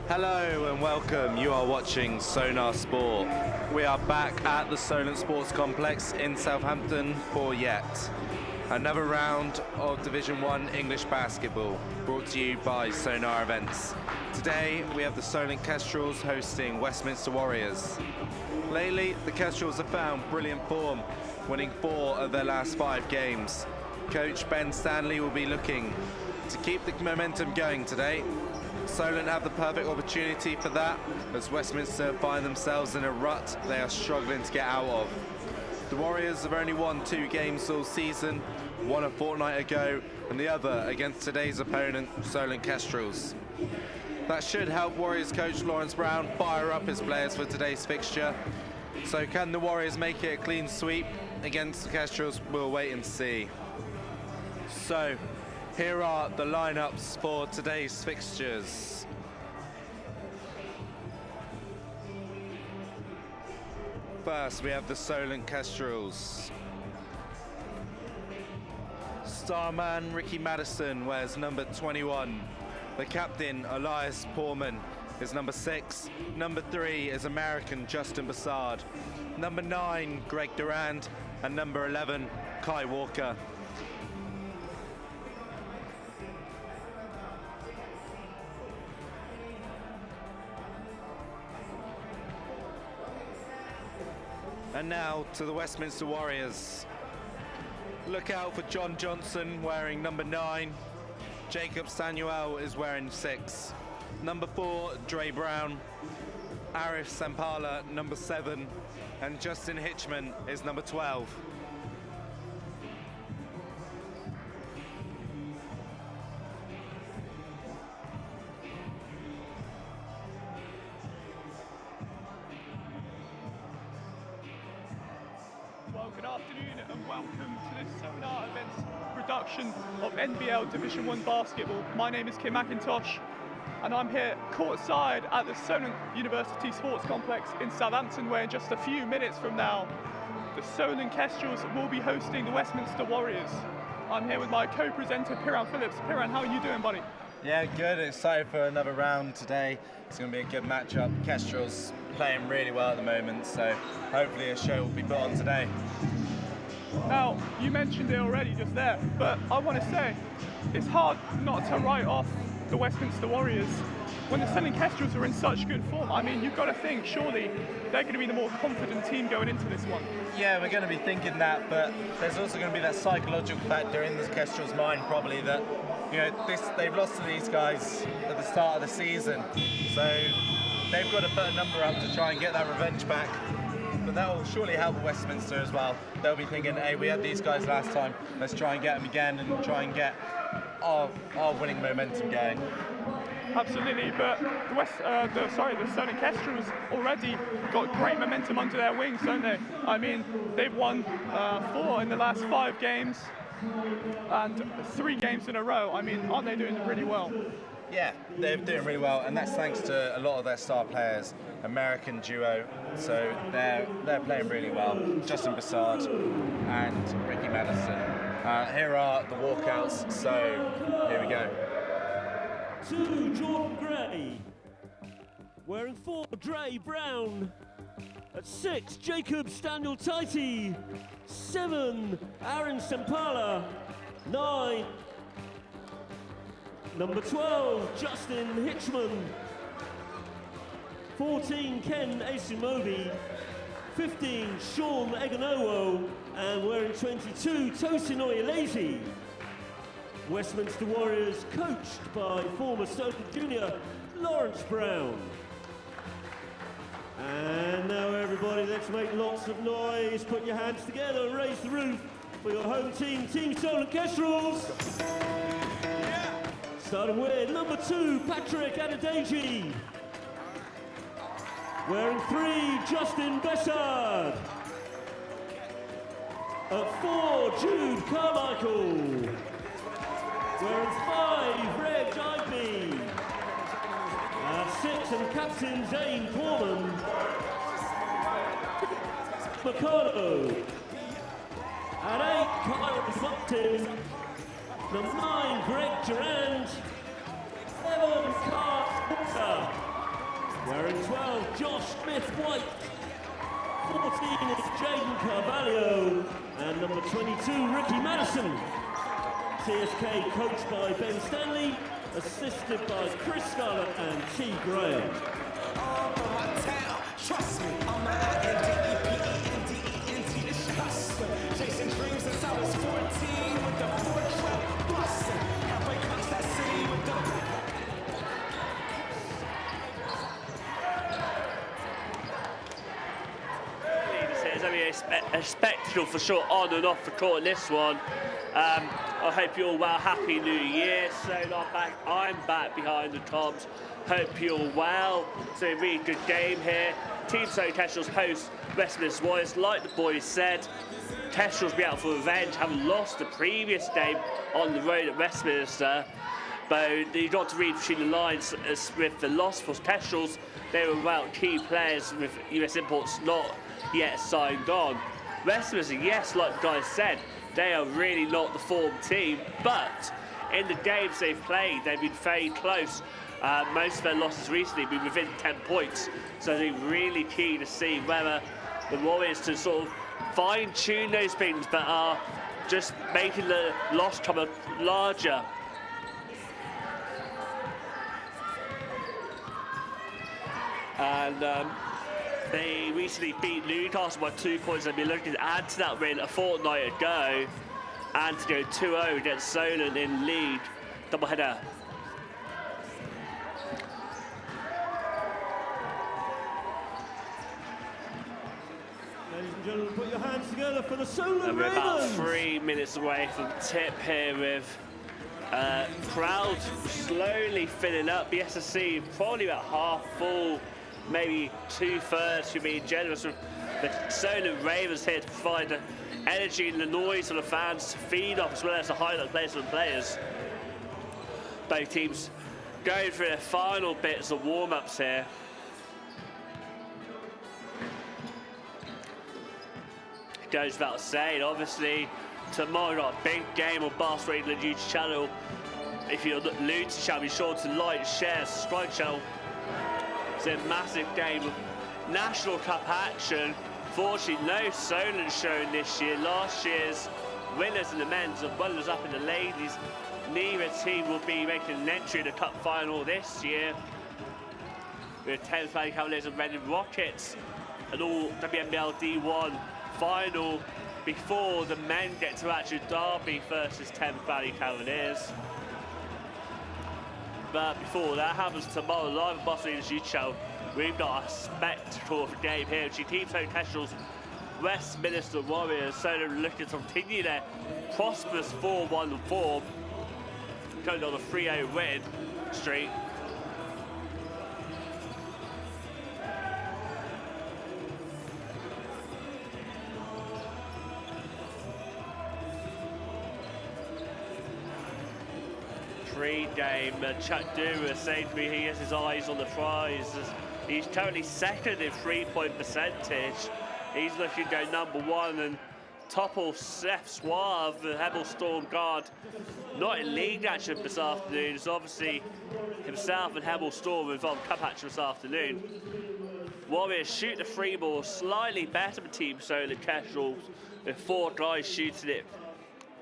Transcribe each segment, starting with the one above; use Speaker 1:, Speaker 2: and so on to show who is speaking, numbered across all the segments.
Speaker 1: Hello and welcome. You are watching Sonar Sport. We are back at the Solent Sports Complex in Southampton for yet another round of Division One English basketball, brought to you by Sonar Events. Today we have the Solent Kestrels hosting Westminster Warriors. Lately, the Kestrels have found brilliant form, winning 4 of their last 5 games. Coach Ben Stanley will be looking to keep the momentum going today. Solent have the perfect opportunity for that, as Westminster find themselves in a rut they are struggling to get out of. The Warriors have only won 2 games all season, one a fortnight ago and the other against today's opponent, Solent Kestrels. That should help Warriors coach Lawrence Brown fire up his players for today's fixture. So can the Warriors make it a clean sweep against the Kestrels? We'll wait and see. So here are the lineups for today's fixtures. First, we have the Solent Kestrels. Starman Ricky Madison wears number 21. The captain, Elias Portman, is number 6. Number 3 is American Justin Bassard. Number 9, Greg Durand. And number 11, Kai Walker. And now to the Westminster Warriors. Look out for John Johnson wearing number 9. Jacob Samuel is wearing 6. Number 4, Dre Brown. Arif Sampala, number 7. And Justin Hitchman is number 12.
Speaker 2: Well, good afternoon and welcome to this seminar event's production of NBL Division One basketball. My name is Kim McIntosh and I'm here courtside at the Solent University Sports Complex in Southampton, where in just a few minutes from now, the Solent Kestrels will be hosting the Westminster Warriors. I'm here with my co-presenter, Piran Phillips. Piran, how are you doing, buddy?
Speaker 1: Yeah, good. Excited for another round today. It's going to be a good matchup. Kestrels playing really well at the moment, so hopefully a show will be put on today.
Speaker 2: Now, you mentioned it already just there, but I want to say it's hard not to write off the Westminster Warriors when the Solent Kestrels are in such good form. I mean, you've got to think, surely they're going to be the more confident team going into this one.
Speaker 1: Yeah, we're going to be thinking that, but there's also going to be that psychological factor in the Kestrels' mind, probably, that, you know, they've lost to these guys at the start of the season, so they've got to put a number up to try and get that revenge back. But that will surely help Westminster as well. They'll be thinking, hey, we had these guys last time, let's try and get them again and try and get our winning momentum going.
Speaker 2: Absolutely, but the Solent Kestrels already got great momentum under their wings, don't they? I mean, they've won 4 in the last 5 games and 3 games in a row. I mean, aren't they doing really well?
Speaker 1: Yeah, they're doing really well, and that's thanks to a lot of their star players, American duo, so they're playing really well. Justin Bassard and Ricky Madison. Here are the walkouts, so here we go.
Speaker 3: 2, Jordan Gray. Wearing 4, Dre Brown. At 6, Jacob Staniel Tighty. 7, Aaron Sampala. 9, number 12, Justin Hitchman. 14, Ken Asumobi. 15, Sean Eganowo. And wearing 22, Tosin Oyelezi. Westminster Warriors coached by former Solent junior Lawrence Brown. And now everybody, let's make lots of noise. Put your hands together, raise the roof for your home team, Team Solent Kestrels. Yeah. Starting with number 2, Patrick Adedeji. Wearing 3, Justin Bessard. At 4, Jude Carmichael. Wearing 5, Reg Ivey. At 6, and captain Zane Portman. Mercado. At 8, Kyron Buckton. Number 9, Greg Durand. 7, Carl Walker. Wearing 12, Josh Smith-White. 14 is Jaden Carvalho. And number 22, Ricky Madison. TSK coached by Ben Stanley, assisted by Chris Scarlett and T. Graham.
Speaker 4: Trust me, I'm INDEPENDENT, it's hustling. Chasing dreams since I was 14 with the 4-track busting. Halfway across that city with
Speaker 3: There's only a spectacle for sure on and off the court in this one. I hope you're all well. Happy New Year. So I'm back behind the comms. Hope you're well. So a really good game here. Team Solent Kestrels host
Speaker 5: Westminster Warriors, like the boys said, Kestrels be out for revenge, having lost the previous game on the road at Westminster. But you got to read between the lines with the loss for Kestrels. They were without key players with US imports not yet signed on. Westminster, yes, like the guys said, they are really not the form team, but in the games they've played, they've been very close. Most of their losses recently have been within 10 points, so they're really keen to see whether the Warriors to sort of fine-tune those things that are just making the loss come larger. And they recently beat Newcastle by 2 points. They've been looking to add to that win a fortnight ago and to go 2-0 against Solent in league doubleheader.
Speaker 3: Ladies and gentlemen, put your hands together for the Solent
Speaker 5: And we're about
Speaker 3: Ravens.
Speaker 5: 3 minutes away from tip here with crowd slowly filling up. The SSC probably about half full, maybe 2/3 to be generous with the Solent Ravens here to provide the energy and the noise for the fans to feed off, as well as the highlight players for the players. Both teams going through their final bits of warm-ups here. It goes without saying, obviously, tomorrow we've got a big game on Basketball England YouTube channel. If you're new to the channel, be sure to like, share, subscribe to the channel. It's a massive game of National Cup action. Fortunately, no Solent shown this year. Last year's winners in the men's and runners up in the ladies. Neither team will be making an entry in the cup final this year. With 10th Valley Cavaliers and Reading Rockets, an all WNBL D1 final before the men get to actually Derby versus 10th Valley Cavaliers. But before that happens tomorrow, live at Boston YouTube channel, we've got a spectacle of a game here. She keeps home Kestrels, Westminster Warriors, so they're looking to continue their prosperous 4-1 form, going on a 3-0 win streak. Pre-game, Chuck Dewar saying to me he has his eyes on the prize. He's currently second in 3-point percentage. He's looking to go #1 and topple Seth Suave, the Hebel Storm guard. Not in league action this afternoon. It's obviously himself and Hebel Storm involved cup action this afternoon. Warriors shoot the free ball slightly better than Team Solent Kestrels, with 4 guys shooting it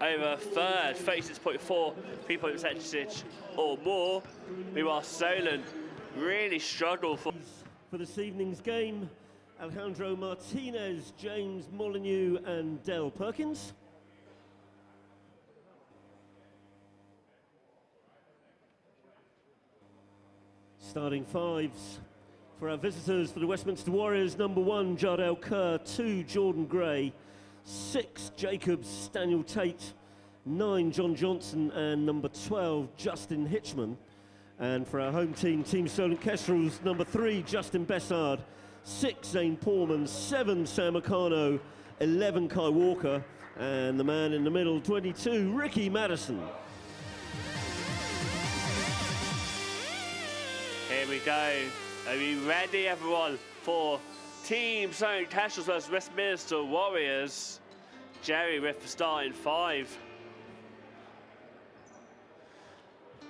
Speaker 5: over a third, 36.4 3-point percentage or more. Meanwhile, Solent really struggle for
Speaker 3: this evening's game. Alejandro Martinez, James Molyneux and Dale Perkins. Starting fives for our visitors for the Westminster Warriors: #1, Jardel Kerr; 2, Jordan Gray; 6, Jacobs Daniel Tate; 9, John Johnson; and #12, Justin Hitchman. And for our home team, Team Solent Kestrels, #3, Justin Bessard; 6, Zane Porman; 7, Sam Acano; 11, Kai Walker; and the man in the middle, 22, Ricky Madison.
Speaker 5: Here we go. Are you ready, everyone, for Team Solent Kestrels versus Westminster Warriors? Jerry with the starting 5.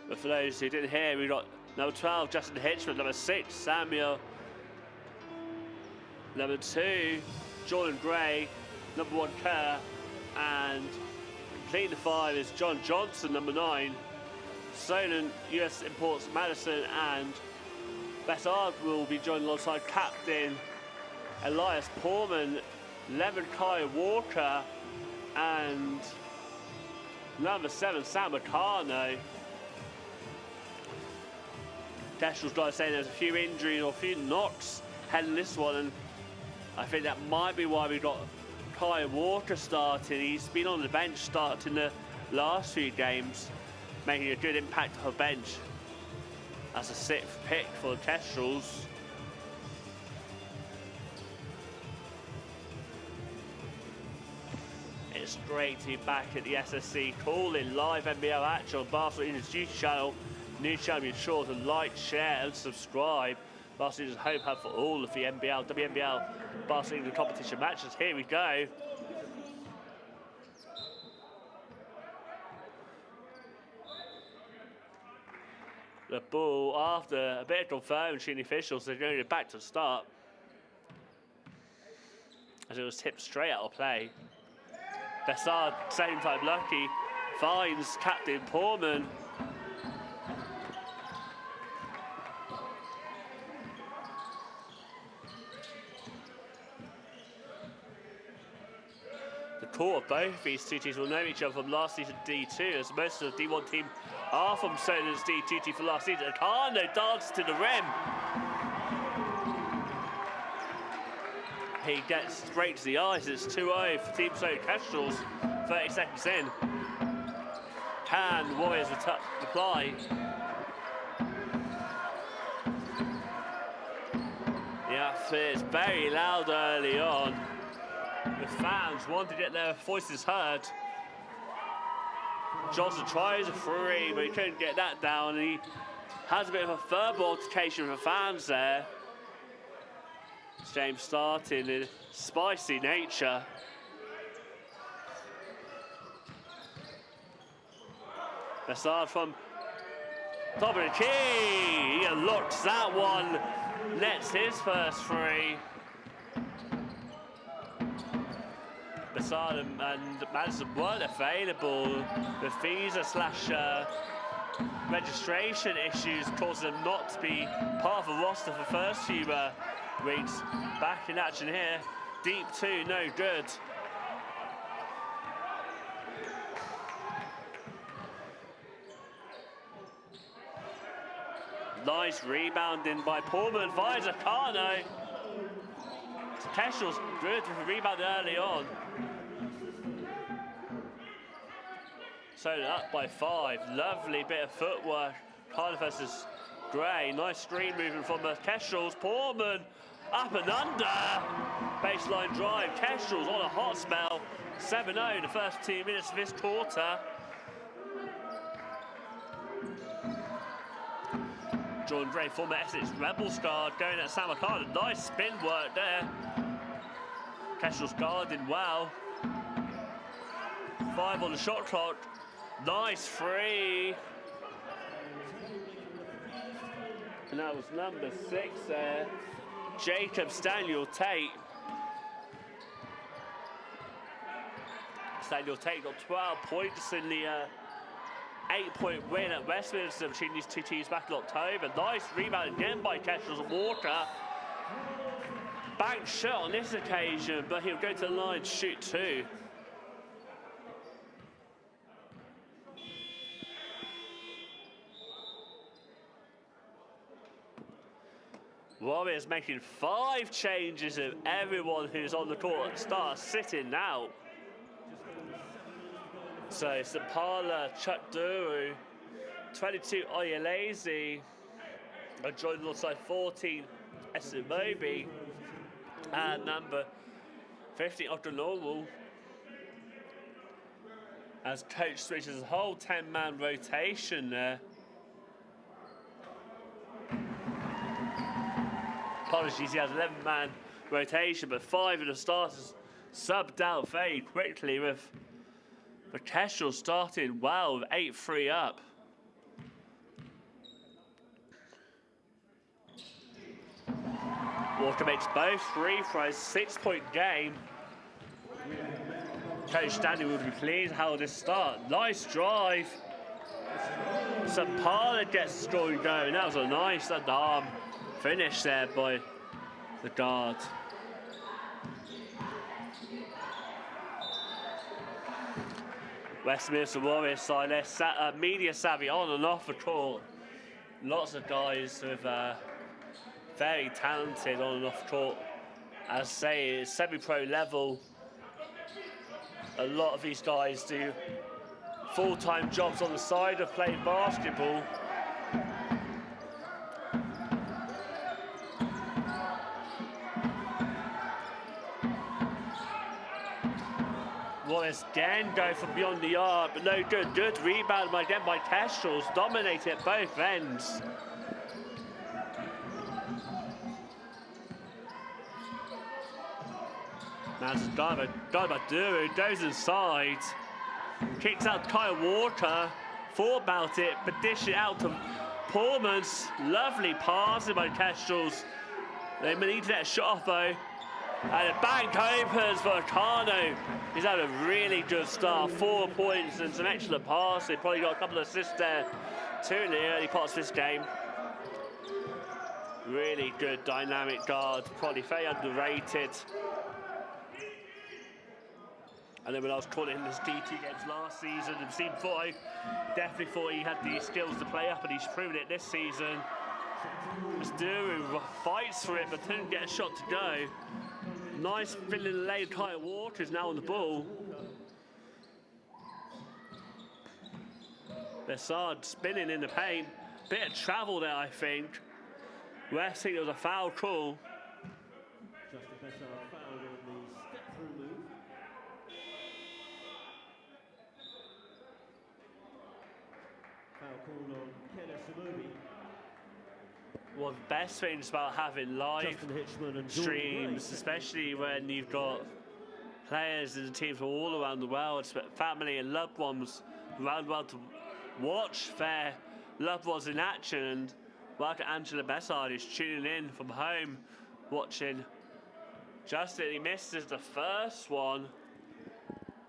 Speaker 5: But for those who didn't hear, we got #12, Justin Hitchman; #6, Samuel; #2, Jordan Gray; #1, Kerr; and completing the 5 is John Johnson, #9. Solent US imports Madison and Bessard will be joined alongside captain Elias Porman, 11, Kai Walker, and #7, Sam Acano. Kestrels guys saying there's a few injuries or a few knocks heading this one, and I think that might be why we got Kai Walker starting. He's been on the bench starting the last few games, making a good impact on the bench as a 6th pick for the Kestrels. It's great to be back at the SSC calling live NBL action on Basketball England's YouTube channel. New channel, be sure to like, share and subscribe. Basketball England's home hub for all of the NBL, WNBL Basketball England competition matches. Here we go. The ball, after a bit of confirmation between the officials, they're going back to start. As it was tipped straight out of play. Bessard, same time lucky, finds Captain Portman. The core of both of these two teams will know each other from last season D2, as most of the D1 team are from Solent's D2 team for last season. Akano dances to the rim. He gets straight to the ice. It's 2-0 for Team Solent Kestrels. 30 seconds in. Can Warriors reply? Yeah, it's very loud early on. The fans want to get their voices heard. Johnson tries a three, but he couldn't get that down. He has a bit of a verbal altercation with the fans there. James starting in spicy nature. Bessard from top of the key. He unlocks that one. Nets his first three. Bessard and Madison weren't available. The visa / registration issues caused them not to be part of the roster for first few weeks. Back in action here. Deep two, no good. Nice rebounding by Portman, finds Akano. Kestrels good with a rebound early on. So up by 5. Lovely bit of footwork. Akano versus Gray. Nice screen movement from the Kestrels. Portman up and under. Baseline drive. Kestrels on a hot spell. 7-0 the first 2 minutes of this quarter. Jordan Gray, former Essex Rebels guard, going at Sam Akano. Nice spin work there. Kestrels guarding well. 5 on the shot clock. Nice free. And that was number 6 there. Jacob Daniel Tate. Daniel Tate got 12 points in the 8-point win at Westminster between these two teams back in October. Nice rebound again by Kestrels and Walker. Bank shot on this occasion, but he'll go to the line, shoot 2. Warriors making 5 changes of everyone who's on the court starts sitting now. So Sapala, Chuck Duru, 22 Oyelezi, and joined alongside 14 Esimobi, and number 50 Okonowu. As coach switches a whole 10-man rotation there. Apologies, he has 11-man rotation, but 5 of the starters subbed out very quickly with the Kestrels starting well with 8-3 up. Walker makes both free throws, 6-point game. Coach Stanley will be pleased how this start. Nice drive. Sapala gets the scoring going. That was a nice arm finish there by the guard. Westminster Warriors side, they're media savvy on and off the court. Lots of guys with very talented on and off the court. As I say, it's semi-pro level. A lot of these guys do full-time jobs on the side of playing basketball. Wallace again go from beyond the arc, but no good. Good rebound again by Kestrels, dominate at both ends. That's dive by Duru, goes inside, kicks out Kyle Walker, thought about it, but dish it out to Pullman's. Lovely passing by Kestrels. They need to get a shot off though. And a bank opens for Kano. He's had a really good start, 4 points and some excellent passing. Probably got a couple of assists there too in the early parts of this game. Really good dynamic guard, probably very underrated. And then when I was calling him his D2 games last season, I definitely thought he had the skills to play up, and he's proven it this season. Duru fights for it, but didn't get a shot to go. Nice filling lane, Kyle Walker is now on the ball. Bessard spinning in the paint. Bit of travel there, I think. West think it was a foul call.
Speaker 3: Justin Bessard fouled on the step-through move. Foul called on Kenneth Samobi.
Speaker 5: One of the best things about having live streams, especially when you've got players and teams from all around the world, family and loved ones around the world to watch their loved ones in action. And welcome Angela Bessard is tuning in from home, watching Justin. He misses the first one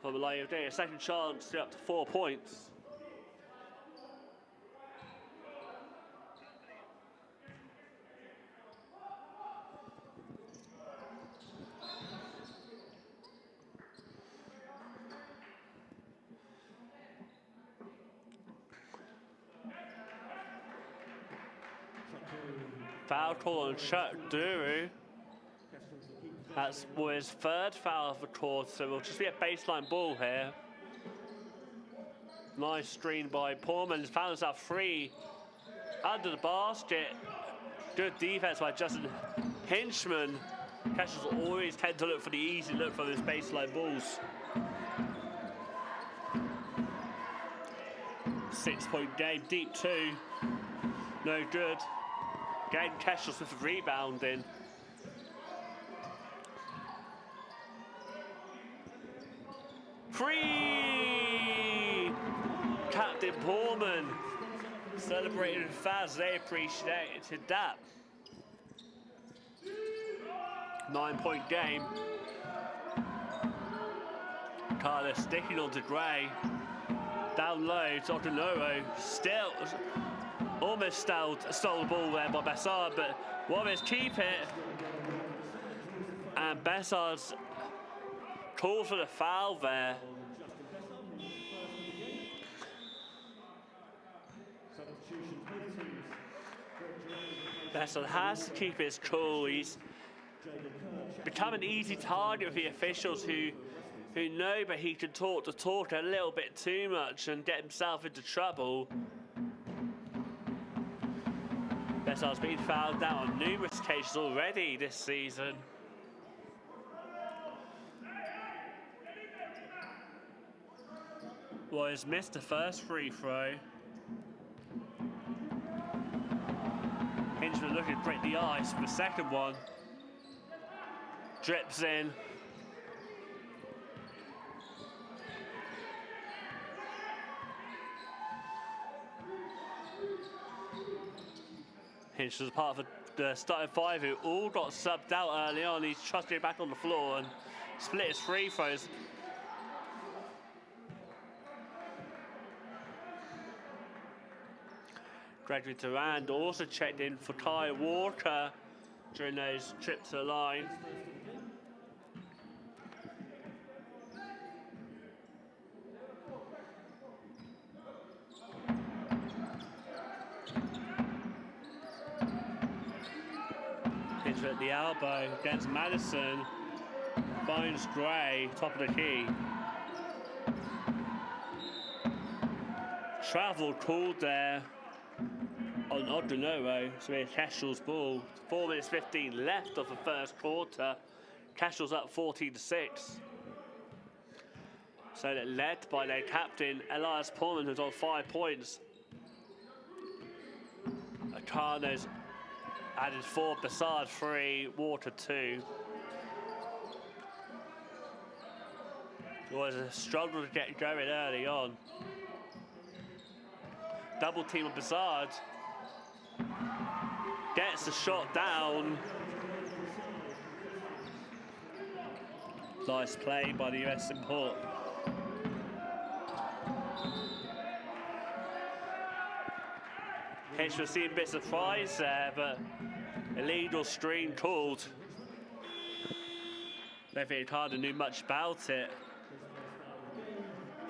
Speaker 5: from the live day. A second chance to up to 4 points. Foul call on Chuck Duru. That's his third foul of the quarter, so it'll just be a baseline ball here. Nice screen by Pullman. He's found himself free under the basket. Good defense by Justin Hinchman. Kestrels always tend to look for the easy look for those baseline balls. 6-point game, deep 2. No good. Again, Kestrels with the rebounding. Free! Captain Pullman celebrating with fans. They appreciated that. 9-point game. Carlos sticking onto Gray. Down low to Otonoro. Still almost stole the ball there by Bessard, but Warriors keep it. And Bessard's called for the foul there. Bessard has to keep his cool. He's become an easy target for the officials who know, but he can talk a little bit too much and get himself into trouble. Bessard's been fouled out on numerous occasions already this season. Warriors missed the first free throw. Hinchman looking to break the ice for the second one. Drips in. Hinch was part of the starting 5 who all got subbed out early on. He's trusting it back on the floor and split his free throws. Gregory Durand also checked in for Kyle Walker during those trips to the line. Hinch at the elbow against Madison. Finds Gray, top of the key. Travel called there on Odonowo, so it's Kestrels' ball. 4 minutes 15 left of the first quarter. Kestrels up 14-6. So they're led by their captain, Elias Pullman, who's on 5 points. Acano's added 4, Bassard 3, Water 2. It was a struggle to get going early on. Double team of Bassard. Gets the shot down. Nice play by the US import. Kestrels seemed a bit surprised there, but illegal screen called. Don't think Ricardo knew much about it.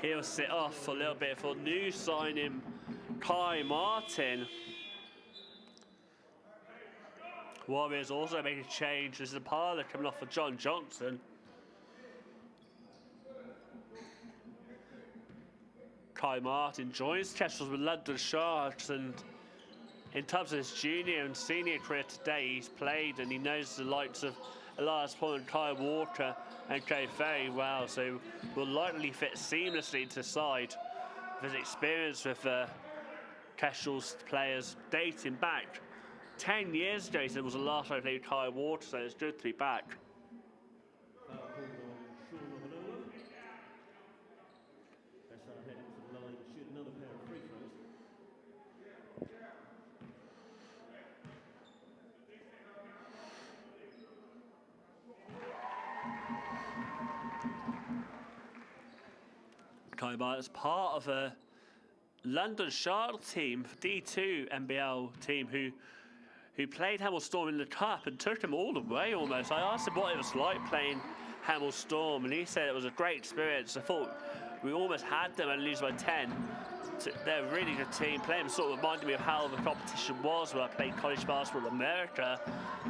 Speaker 5: He'll sit off for a little bit for new signing Kai Martin. Warriors also making a change. This is a parlour coming off for John Johnson. Kai Martin joins Kestrels with London Sharks, and in terms of his junior and senior career today, he's played and he knows the likes of Elias Paul and Kai Walker and Joe very well, so will likely fit seamlessly into the side with his experience with Kestrels players dating back 10 years ago. He was the last time I played Kai Walker, so it's good to be back. Kai Martin is part of a London Shark team, D2 NBL team, who played Hemel Storm in the Cup and took them all the way almost. I asked him what it was like playing Hemel Storm, and he said it was a great experience. I thought we almost had them and lose by 10. They're a really good team. Playing them sort of reminded me of how the competition was when I played college basketball in America.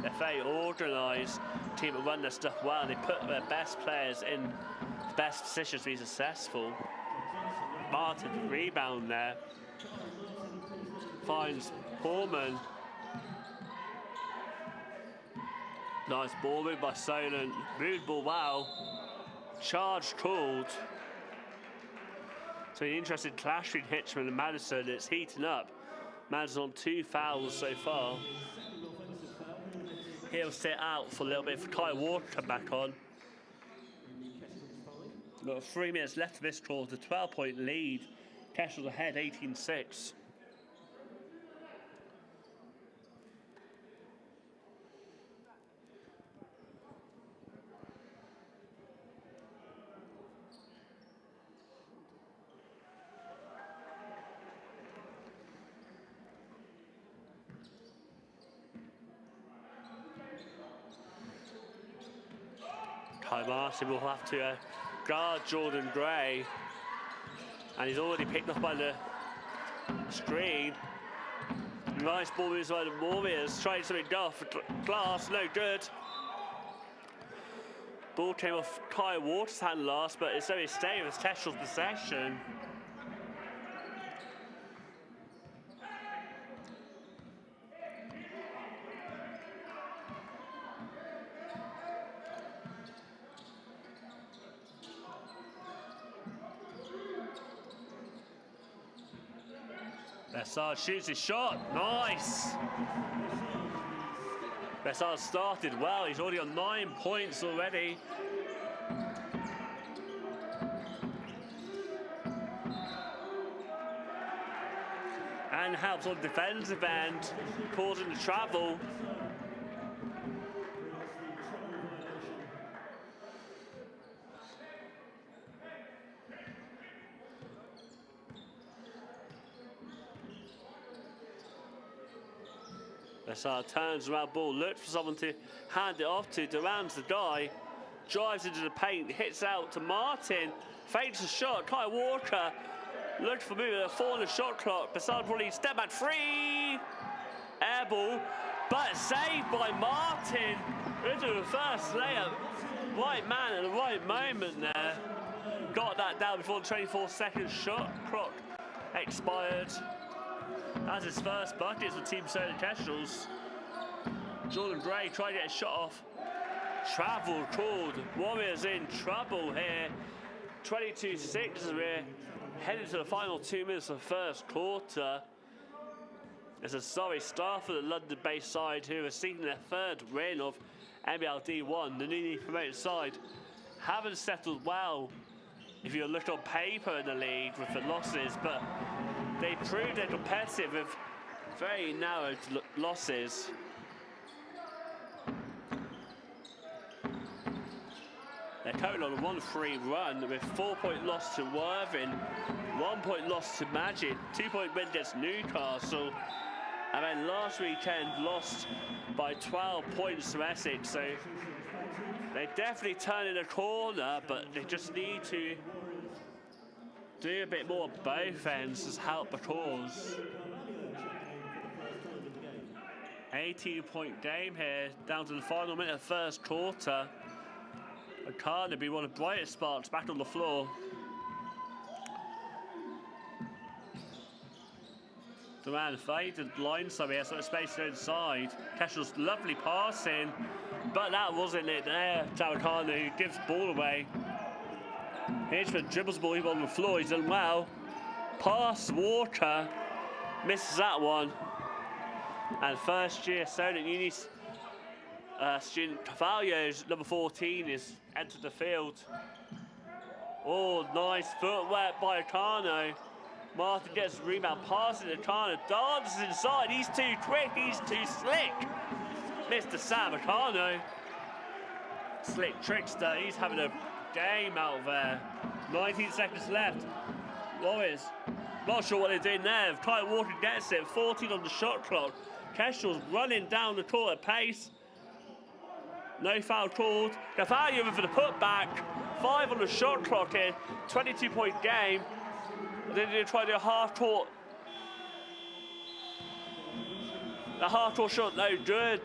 Speaker 5: They're very organised, team that run their stuff well, and they put their best players in the best positions to be successful. Martin rebound there. Finds Pullman. Nice ball move by Solent. Moved ball well. Charge called. So an interesting clash between Hitchman and Madison. It's heating up. Madison on 2 fouls so far. He'll sit out for a little bit for Kai Walker to come back on. Got 3 minutes left of this quarter, 12-point lead. Kestrels ahead, 18-6. Kai Martin will have to guard Jordan Gray, and he's already picked up by the screen. Nice ball moves by the Warriors, trying something off glass, no good. Ball came off Kai Walker's hand last, but it's only staying with Kestrels' possession. Bassard shoots his shot, nice! Bassard started well, he's already on 9 points already. And helps on defensive end, causing the travel. Bassard turns around ball, looks for someone to hand it off to. Duran's the guy, drives into the paint, hits out to Martin, fakes a shot. Kai Walker looks for moving, a 4 on the shot clock. Bassard probably step back 3, air ball, but saved by Martin into the first layup. Right man at the right moment there. Got that down before the 24-second shot clock expired. That's his first bucket for Team Solent Kestrels. Jordan Gray tried to get a shot off. Travel called. Warriors in trouble here. 22-6 as we're heading to the final 2 minutes of the first quarter. It's a sorry start for the London-based side who are seeking their third win of NBL D1. The newly promoted side haven't settled well if you look on paper in the league with the losses, but they proved they're competitive with very narrow losses. They're currently on a 1-3 run with 4-point loss to Worthing, 1-point loss to Magic, 2-point win against Newcastle, and then last weekend lost by 12 points to Essex. So they definitely turning a corner, but they just need to do a bit more on both ends to help the cause. 18-point game here, down to the final minute of the first quarter. And Carter be one of the brightest sparks back on the floor. Duran faded line, so he has some space to go inside. Kestrels lovely passing, but that wasn't it there. Tawakano gives the ball away. Hitchford dribbles the ball on the floor, he's done well. Pass Walker, misses that one. And first year Solent Uni's student Cavallo's number 14 is entered the field. Oh, nice footwork by Akano. Martin gets the rebound, passing to Akano, dances inside, he's too quick, he's too slick. Mr. Sam Akano. Slick trickster, he's having a game out there. 19 seconds left. Warriors, not sure what they're doing there. Kyle Walker gets it, 14 on the shot clock. Kestrels running down the court at pace. No foul called. Cavallo for the putback. 5 on the shot clock here. 22-point game. Then they try to do a half-court. The half-court shot, no good.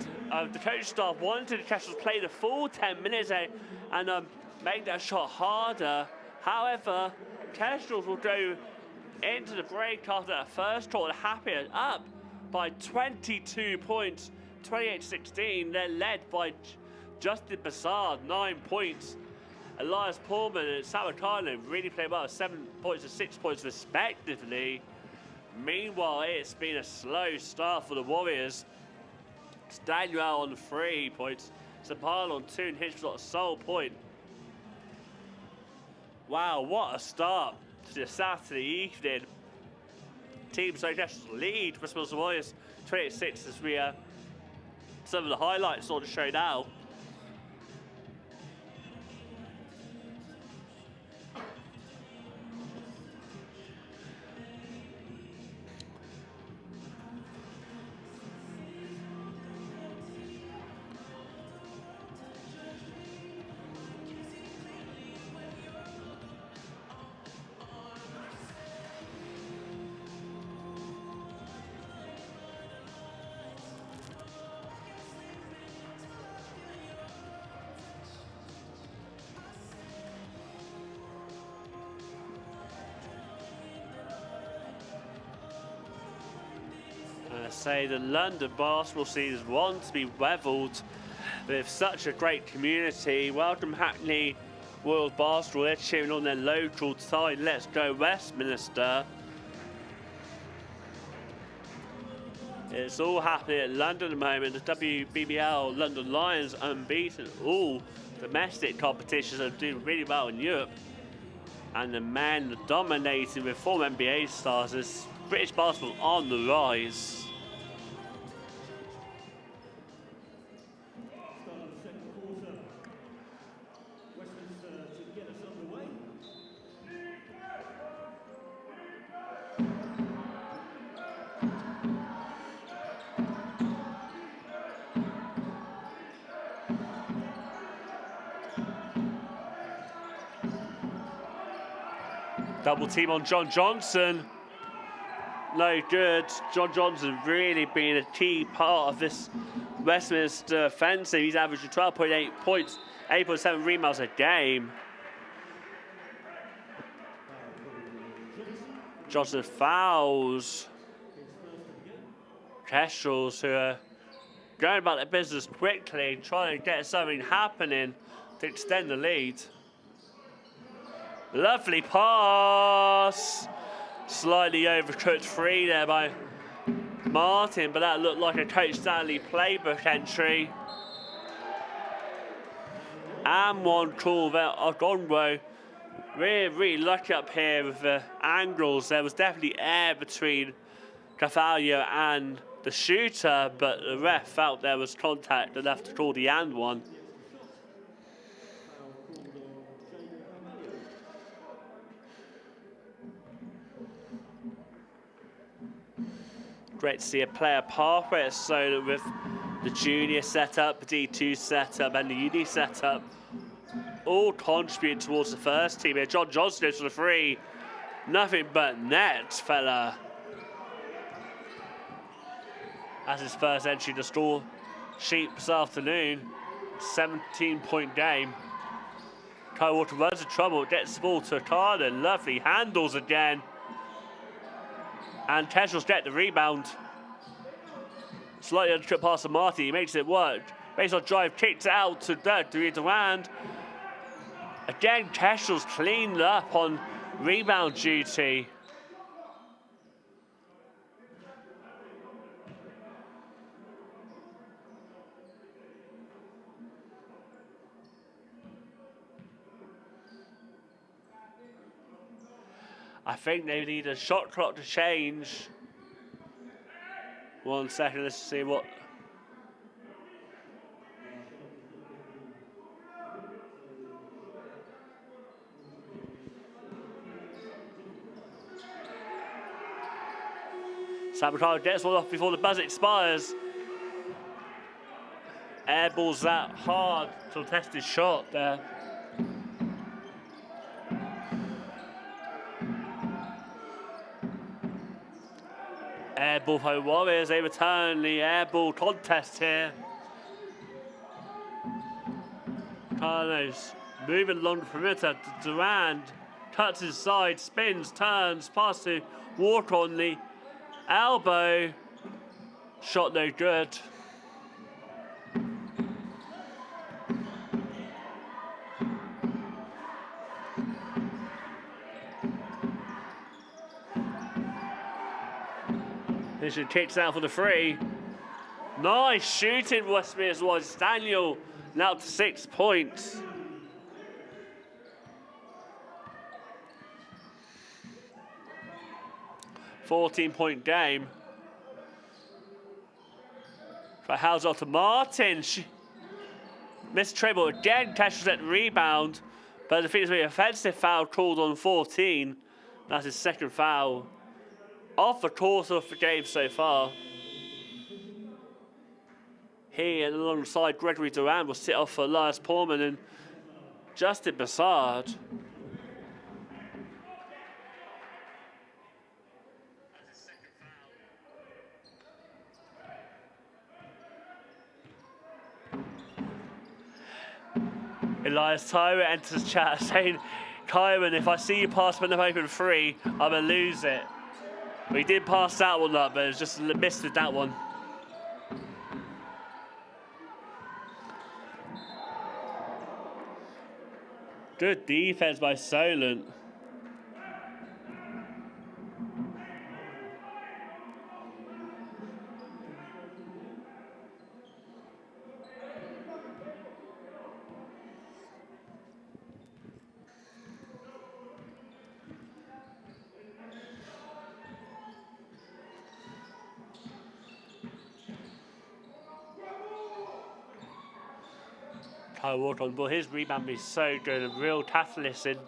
Speaker 5: The coach staff wanted the Kestrels to play the full 10 minutes and make that shot harder. However, Kestrels will go into the break after that first quarter, happy up by 22 points, 28-16. They're led by Justin Bassard, 9 points. Elias Pullman and Samakano really played well, 7 points and 6 points respectively. Meanwhile, it's been a slow start for the Warriors. It's Daniel on 3 points, Sapal on 2, and Hitchens got a sole point. Wow, what a start to the Saturday evening. Team Solent lead Westminster Warriors 28-6 as we some of the highlights on the show now. Say the London basketball scene is one to be revelled with such a great community. Welcome Hackney World Basketball, they're cheering on their local side. Let's go Westminster. It's all happening at London at the moment. The WBBL London Lions unbeaten. All domestic competitions are doing really well in Europe. And the men are dominating with former NBA stars. As British basketball on the rise. Double team on John Johnson. No good. John Johnson really been a key part of this Westminster offensive. He's averaging 12.8 points, 8.7 rebounds a game. Johnson fouls. Kestrels, who are going about their business quickly, trying to get something happening to extend the lead. Lovely pass. Slightly overcooked free there by Martin, but that looked like a Coach Stanley playbook entry. And one call there, Ogongo. Really lucky up here with the angles. There was definitely air between Carvalho and the shooter, but the ref felt there was contact enough to call the and one. Great to see a player pathway at Solent with the junior setup, the D2 setup, and the uni setup, all contribute towards the first team here. John Johnson goes for the free. Nothing but net, fella. That's his first entry to score sheet this afternoon. 17-point game. Kyle Walker runs into trouble, gets the ball to Carden. Lovely handles again. And Kestrels get the rebound. Slightly undercut pass to Marty, he makes it work. Based on drive, kicks it out to Durand. Again, Kestrels cleaned up on rebound duty. I think they need a shot clock to change. 1 second, let's see what. Sabataro gets one off before the buzzer expires. Airballs that hard to test his shot there. Airball for Warriors, they return the airball contest here. Carlos moving along the perimeter to Durand, cuts his side, spins, turns, pass to Walker on the elbow. Shot no good. Mission kicks out for the free. Nice shooting, Westminster was. Daniel now to 6 points. $14-point game. For Hauser to Martin. Missed treble again. Kestrels at the rebound, but the thing is, an offensive foul called on 14. That's his second foul off the course of the game so far. He and alongside Gregory Durand will sit off for Elias Portman and Justin Bassard. Elias Tyra enters chat saying, Kyron, if I see you pass an open free, I'm going to lose it. We did pass that one up, but it was just missed with that one. Good defense by Solent. Kyle Walker on ball. His rebound is so good, a real catalyst in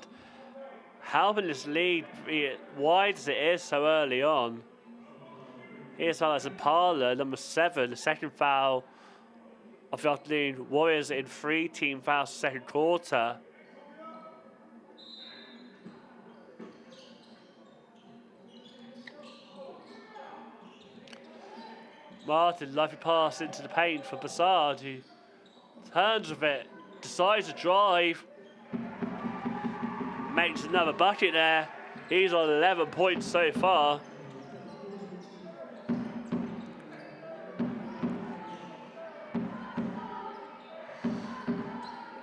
Speaker 5: helping this lead be as wide as it is so early on. Here's how that's a parlor, number 7, the second foul of the afternoon. Warriors in 3 team fouls second quarter. Martin, lovely pass into the paint for Bassard, who turns with it, decides to drive, makes another bucket there. He's on 11 points so far.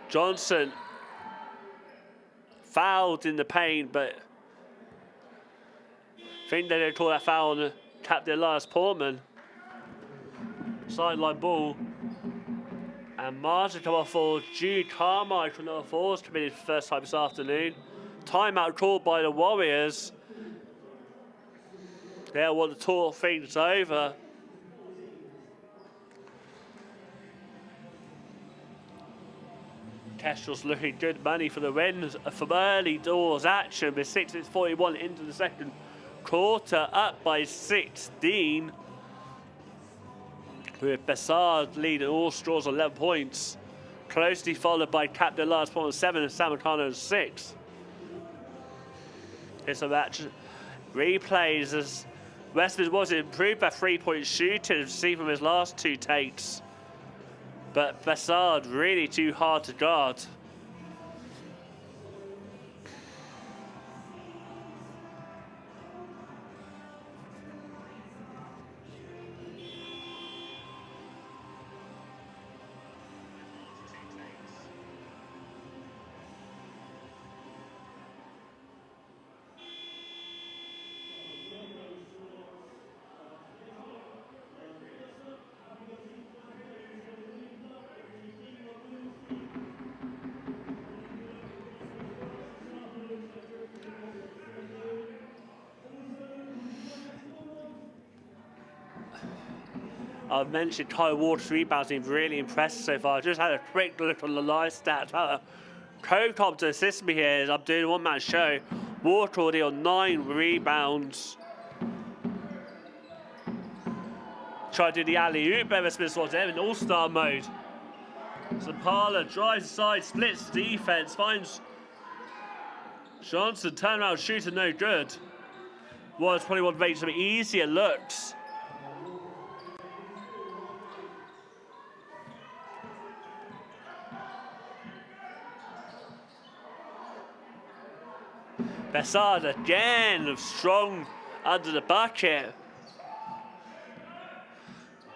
Speaker 5: Johnson fouled in the paint, but I think they don't call that foul on Captain Elias Portman. Sideline ball. And Martin come off for Jude Carmichael, number 4, is committed for the first time this afternoon. Timeout called by the Warriors. They'll want to talk things over. Kestrels looking good money for the win from early doors action with 6:41 into the second quarter, up by 16. With Bessard leading all straws on 11 points. Closely followed by Captain Lars Paul 7 and Samacano 6. Here's a match replays as Westminster was improved by 3-point shooting, see from his last 2 takes. But Bessard really too hard to guard. I've mentioned Kyle Waters' rebounds been really impressive so far. I just had a quick look on the live stats. Co-Cop to assist me here as I'm doing a one-man show. Water already on 9 rebounds. Try to do the alley-oop. Westminster was in all-star mode. Zapala drives aside, splits defense, finds Johnson, turnaround shooter, no good. Was probably want to make some easier looks. Bessard again, strong under the bucket.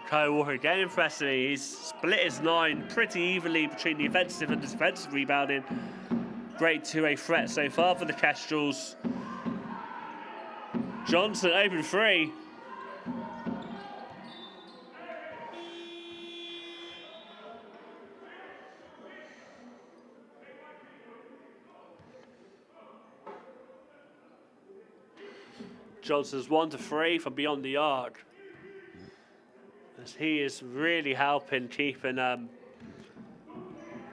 Speaker 5: Kyle Walker again impressive. He's split his 9 pretty evenly between the offensive and defensive rebounding. Great 2-way threat so far for the Kestrels. Johnson open 3. Johnson's 1-3 from beyond the arc. As he is really helping keeping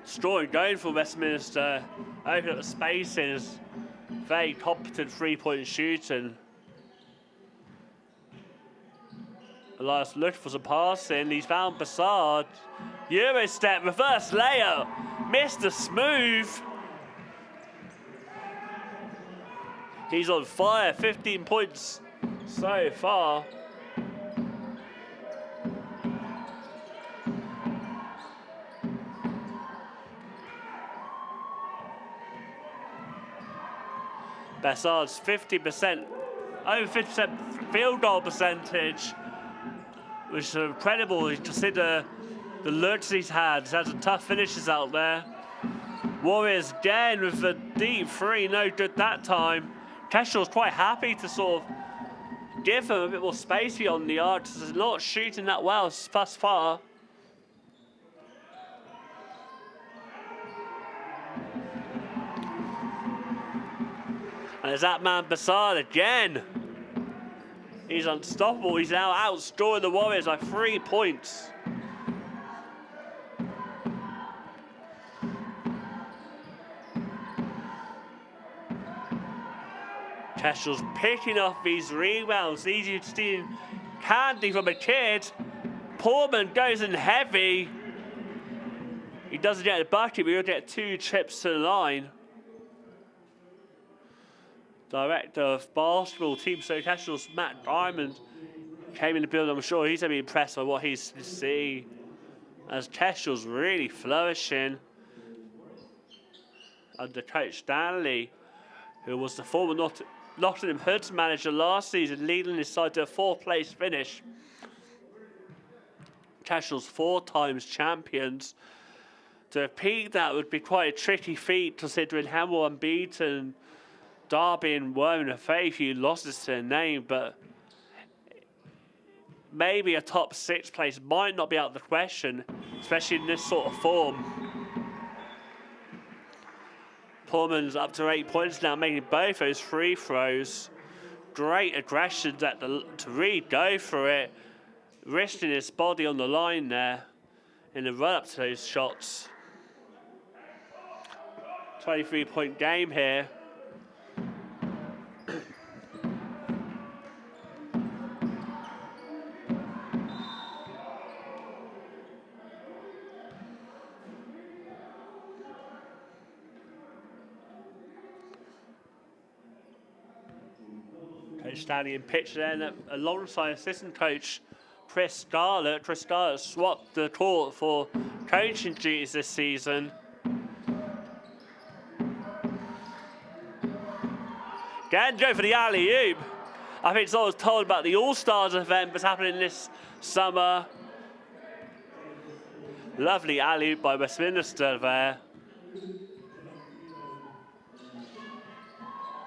Speaker 5: scoring going for Westminster. Open up the spaces. Very competent 3-point shooting. Elias looked for some passing. He's found Bessard. Euro step, reverse layup. Mr. Smooth. He's on fire, 15 points so far. Bessard's 50%, over 50% field goal percentage, which is incredible. You consider the looks he's had. He's had some tough finishes out there. Warriors again with a deep 3, no good that time. Kestrels quite happy to sort of give him a bit more space beyond the arc. He's not shooting that well thus far. And there's that man Bessard again. He's unstoppable. He's now outscoring the Warriors by 3 points. Kestrels picking off these rebounds. Easy to steal candy from a kid. Portman goes in heavy. He doesn't get a bucket, but he'll get 2 trips to the line. Director of basketball team so Kestrels, Matt Diamond, came in the building. I'm sure he's going to be impressed by what he's to see as Kestrels really flourishing under Coach Stanley, who was the former Nottingham Hoods manager last season, leading his side to a 4th place finish. Kestrels 4 times champions. To repeat that would be quite a tricky feat, considering Hemel unbeaten, Derby and Worm have very few losses to their name, but maybe a top 6 place might not be out of the question, especially in this sort of form. Pullman's up to 8 points now, making both those free throws. Great aggression to really go for it, risking his body on the line there in the run up to those shots. 23-point game here. Coach standing in pitch then alongside assistant coach Chris Scarlett. Chris Scarlett swapped the court for coaching duties this season. Again, go for the alley-oop. I think someone was told about the All-Stars event that's happening this summer. Lovely alley-oop by Westminster there.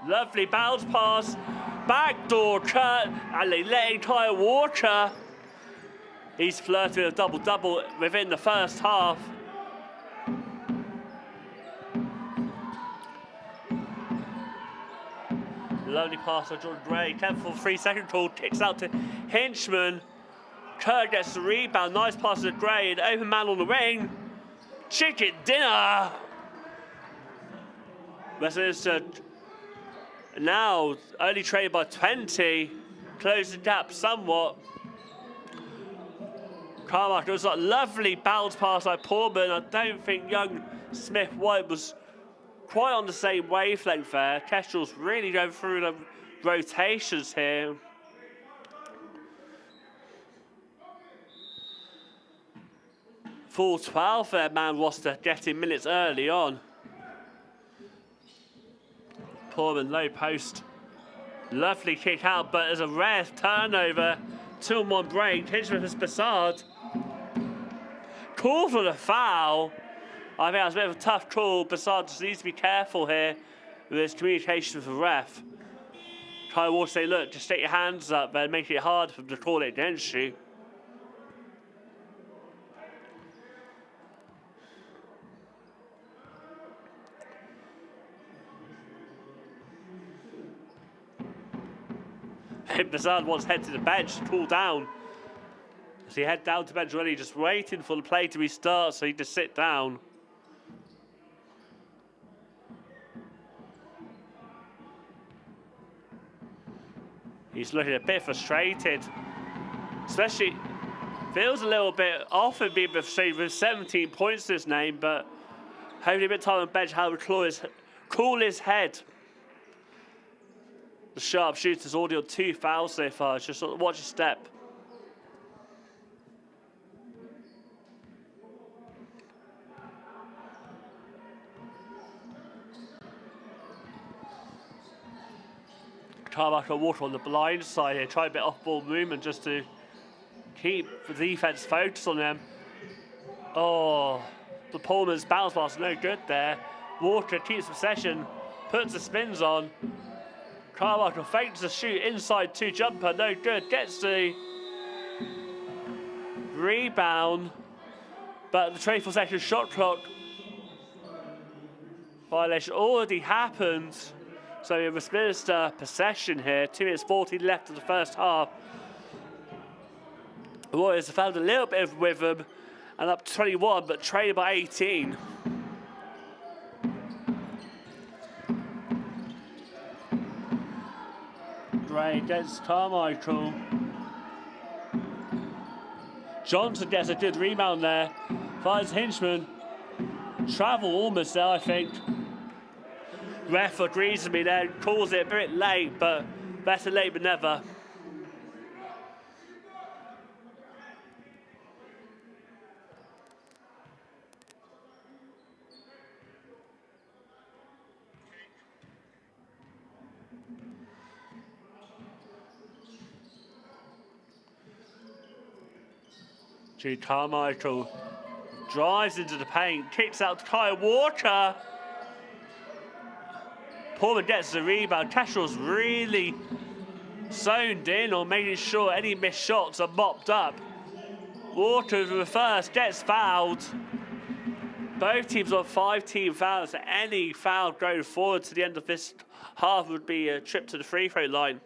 Speaker 5: Lovely bounce pass, backdoor cut, and they let him try Walker. He's flirting with a double-double within the first half. Lovely pass by Jordan Gray. 10-4 3-second call, kicks out to Hinchman. Kerr gets the rebound. Nice pass to Gray. An open man on the wing. Chicken dinner. Westminster now only trailed by 20. Close the gap somewhat. Carmichael was a lovely bounce pass by Pullman. I don't think young Smith White was quite on the same wavelength there. Kestrels really going through the rotations here. Full 12 there, man roster getting minutes early on. Pullman low post. Lovely kick out, but there's a rare turnover. 2-on-1 break. Hinchman for Bassard. Call for the foul. I think that's a bit of a tough call. Bassard just needs to be careful here with his communication with the ref. Kyle Walsh say, look, just stick your hands up and make it hard for them to call it against you. Bassard wants to head to the bench to cool down. So he head down to bench already, just waiting for the play to restart so he just sit down. He's looking a bit frustrated, especially feels a little bit off and being frustrated with 17 points to his name, but hopefully a bit of time on the bench, how to cool his head. The sharp shooter's already on 2 fouls so far. Just sort of watch his step. Carmichael Water on the blind side here, try a bit off-ball movement just to keep the defense focused on them. Oh, the Pullman's bounce pass no good there. Water keeps possession, puts the spins on. Carmichael fakes the shoot inside 2 jumper, no good. Gets the rebound, but the 24-second shot clock violation already happened. So we have Westminster possession here. 2 minutes 40 left of the first half. The Warriors have found a little bit of rhythm and up to 21, but trailed by 18. Gray against Carmichael. Johnson gets a good rebound there. Finds Hinchman. Travel almost there, I think. Ref agrees with me there, calls it a bit late, but better late than never. Carmichael drives into the paint, kicks out to Kyle Walker. Pullman gets the rebound. Kestrels really zoned in on making sure any missed shots are mopped up. Walker with the first, gets fouled. Both teams on 5 team fouls, so any foul going forward to the end of this half would be a trip to the free throw line.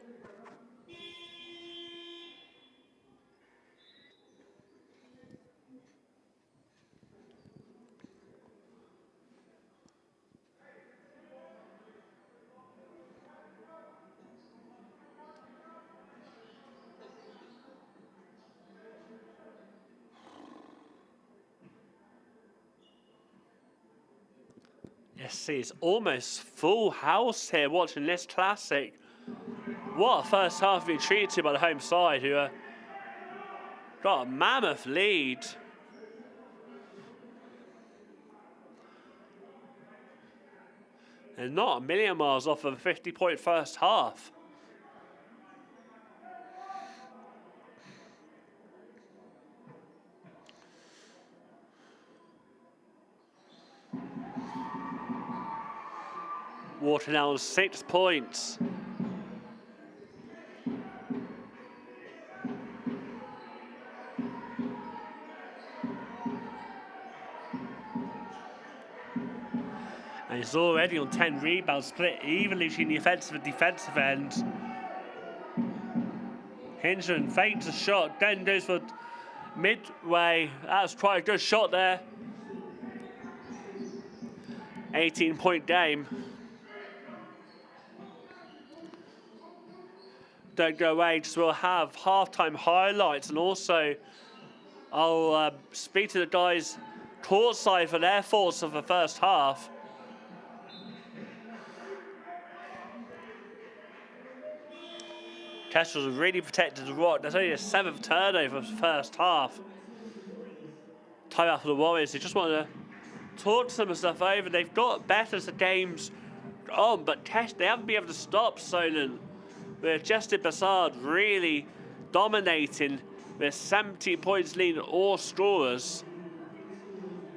Speaker 5: Yes, it's almost full house here watching this classic. What a first half being treated to by the home side, who got a mammoth lead. And not a million miles off of a 50-point first half. Water now on 6 points. And he's already on 10 rebounds, split evenly between the offensive and defensive end. Hinchman fakes a shot, then goes for midway. That's quite a good shot there. 18-point game. Don't go away, just we'll have halftime highlights, and also I'll speak to the guys courtside for their thoughts of the first half. Kestrels really protected the rock. There's only a 7th turnover for the first half. Timeout for the Warriors. They just want to talk some of stuff over. They've got better as the game's on, but they haven't been able to stop Solent. With Justin Bassard really dominating with 17 points leading all scorers.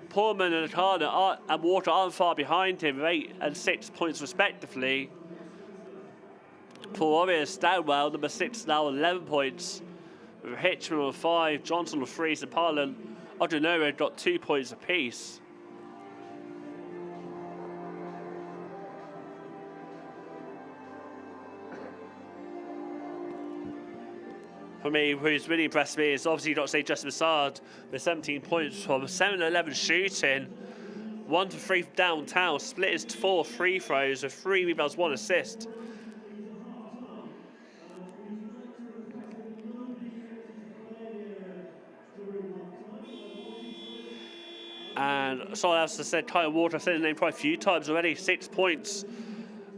Speaker 5: Pullman and Akana and Water aren't far behind him with 8 and 6 points respectively. For Warriors, Stanwell, number 6, now on 11 points. With Hitchman on 5, Johnson on 3, and Parlin, Odinora got 2 points apiece. For me, who's really impressed me is obviously not to say Justin Bassard with 17 points from 7-11 shooting, 1 for 3 downtown, split his 4 free throws with 3 rebounds, 1 assist. And someone else has said Kyle Walker, I've said his name quite a few times already, 6 points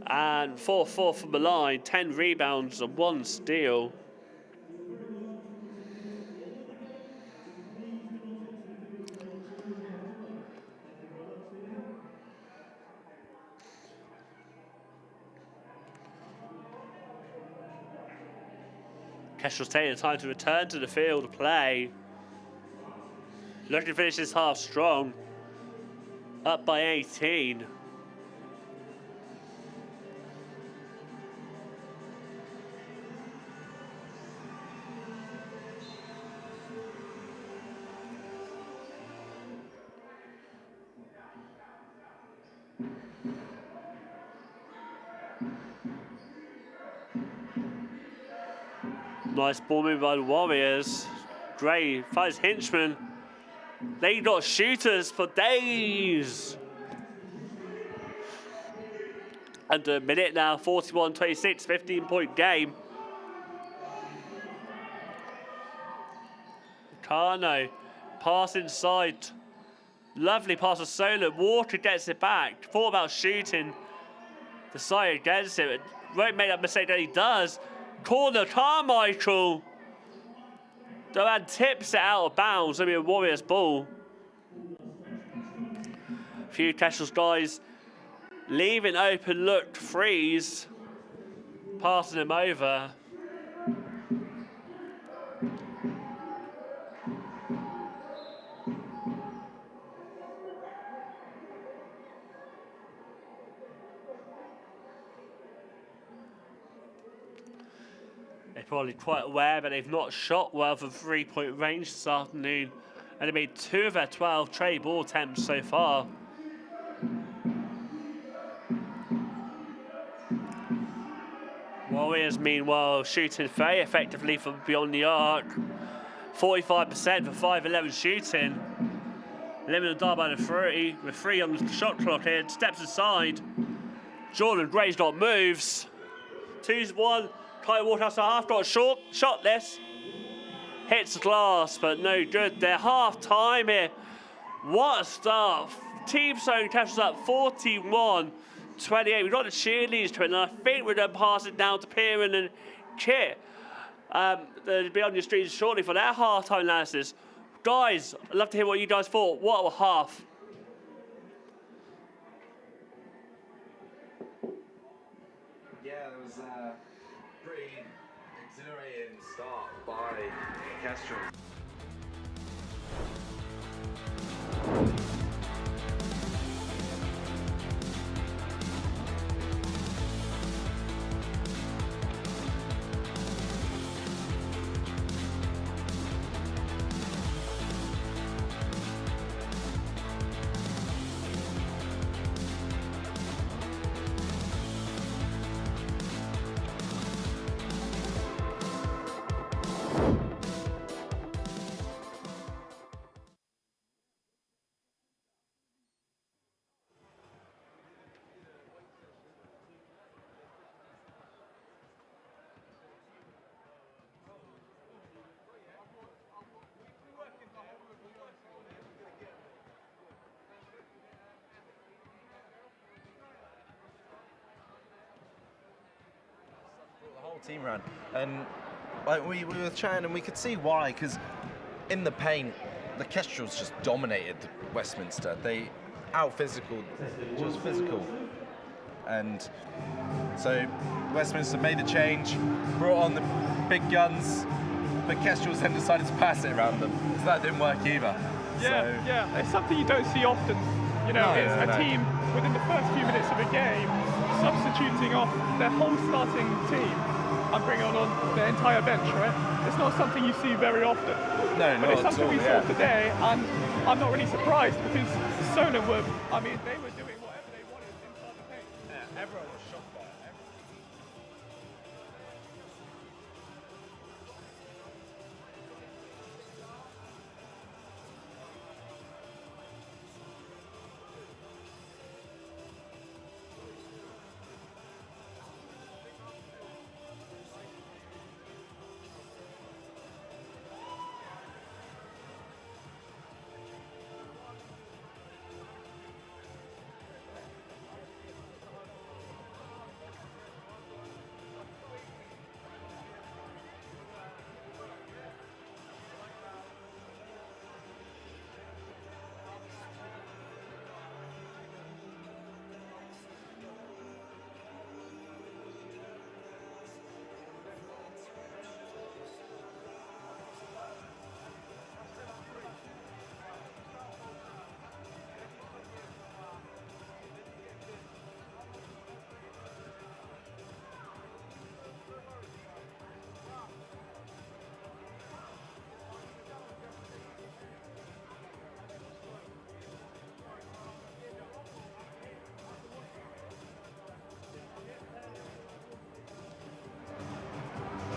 Speaker 5: and 4 from the line, 10 rebounds and 1 steal. Kestrels taking the time to return to the field to play. Looking to finish this half strong. Up by 18. Nice ball move by the Warriors. Gray finds Hinchman. They got shooters for days. Under a minute now, 41-26, 15-point game. Carno, pass inside. Lovely pass to Solent. Walker gets it back. Thought about shooting. Decided against it. Won't make that mistake that he does. Corner, Carmichael. Duran tips it out of bounds. It'll be a Warriors ball. A few Kestrels guys leaving open look threes. Passing him over. They're probably quite aware that they've not shot well from 3-point range this afternoon, and they made 2 of their 12 trade ball attempts so far. Warriors, meanwhile, shooting very effectively from beyond the arc. 45% for 5-11 shooting. Limited die by the 3, with 3 on the shot clock in, steps aside. Jordan Gray's got moves. 2-1, Kyle Waterhouse a half got short, shotless. Hits the glass, but no good. They're half time here. What a start. Team Zone catches up 41-28. We've got the cheerleaders to it, and I think we're going to pass it down to Piran and Kit. They'll be on your streets shortly for their half-time analysis. Guys, I'd love to hear what you guys thought. What a half.
Speaker 1: Yeah, it was a pretty exhilarating start by Kestrels.
Speaker 6: Team ran, and like we were chatting, and we could see why, because in the paint the Kestrels just dominated Westminster. They out physical, just physical, and so Westminster made the change, brought on the big guns, but Kestrels then decided to pass it around them, so that didn't work either.
Speaker 2: Yeah, it's something you don't see often. You know, it's a team within the first few minutes of a game substituting off their whole starting team and bringing on the entire bench, right? It's not something you see very often.
Speaker 6: No,
Speaker 2: but it's something we saw today, and I'm not really surprised because Solent were, I mean, they were doing whatever they wanted inside the paint.
Speaker 6: Yeah, everyone was shocked by it.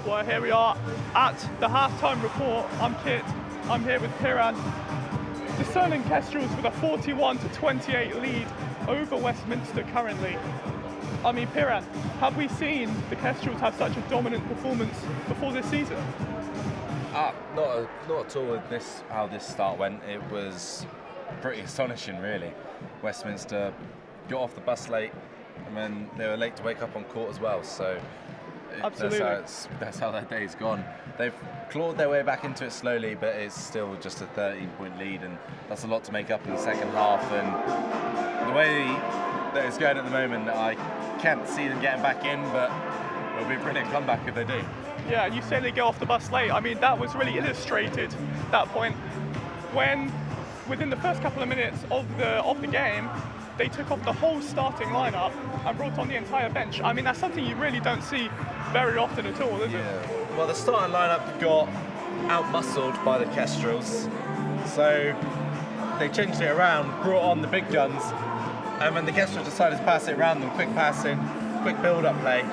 Speaker 2: Well, here we are at the halftime report. I'm Kit. I'm here with Piran. The Solent Kestrels with a 41-28 lead over Westminster currently. I mean, Piran, have we seen the Kestrels have such a dominant performance before this season?
Speaker 6: Not at all with this, how this start went. It was pretty astonishing, really. Westminster got off the bus late, and then they were late to wake up on court as well, so
Speaker 2: Absolutely.
Speaker 6: that's how that day's gone. They've clawed their way back into it slowly, but it's still just a 13-point lead, and that's a lot to make up in the second half. And the way that it's going at the moment, I can't see them getting back in, but it'll be a brilliant comeback if they do.
Speaker 2: Yeah, you say they go off the bus late. I mean, that was really illustrated, that point, when within the first couple of minutes of the game, they took off the whole starting lineup and brought on the entire bench. I mean, that's something you really don't see very often at all, is it?
Speaker 6: Well, the starting lineup got out-muscled by the Kestrels, so they changed it around, brought on the big guns, and when the Kestrels decided to pass it around them, quick passing, quick build-up play.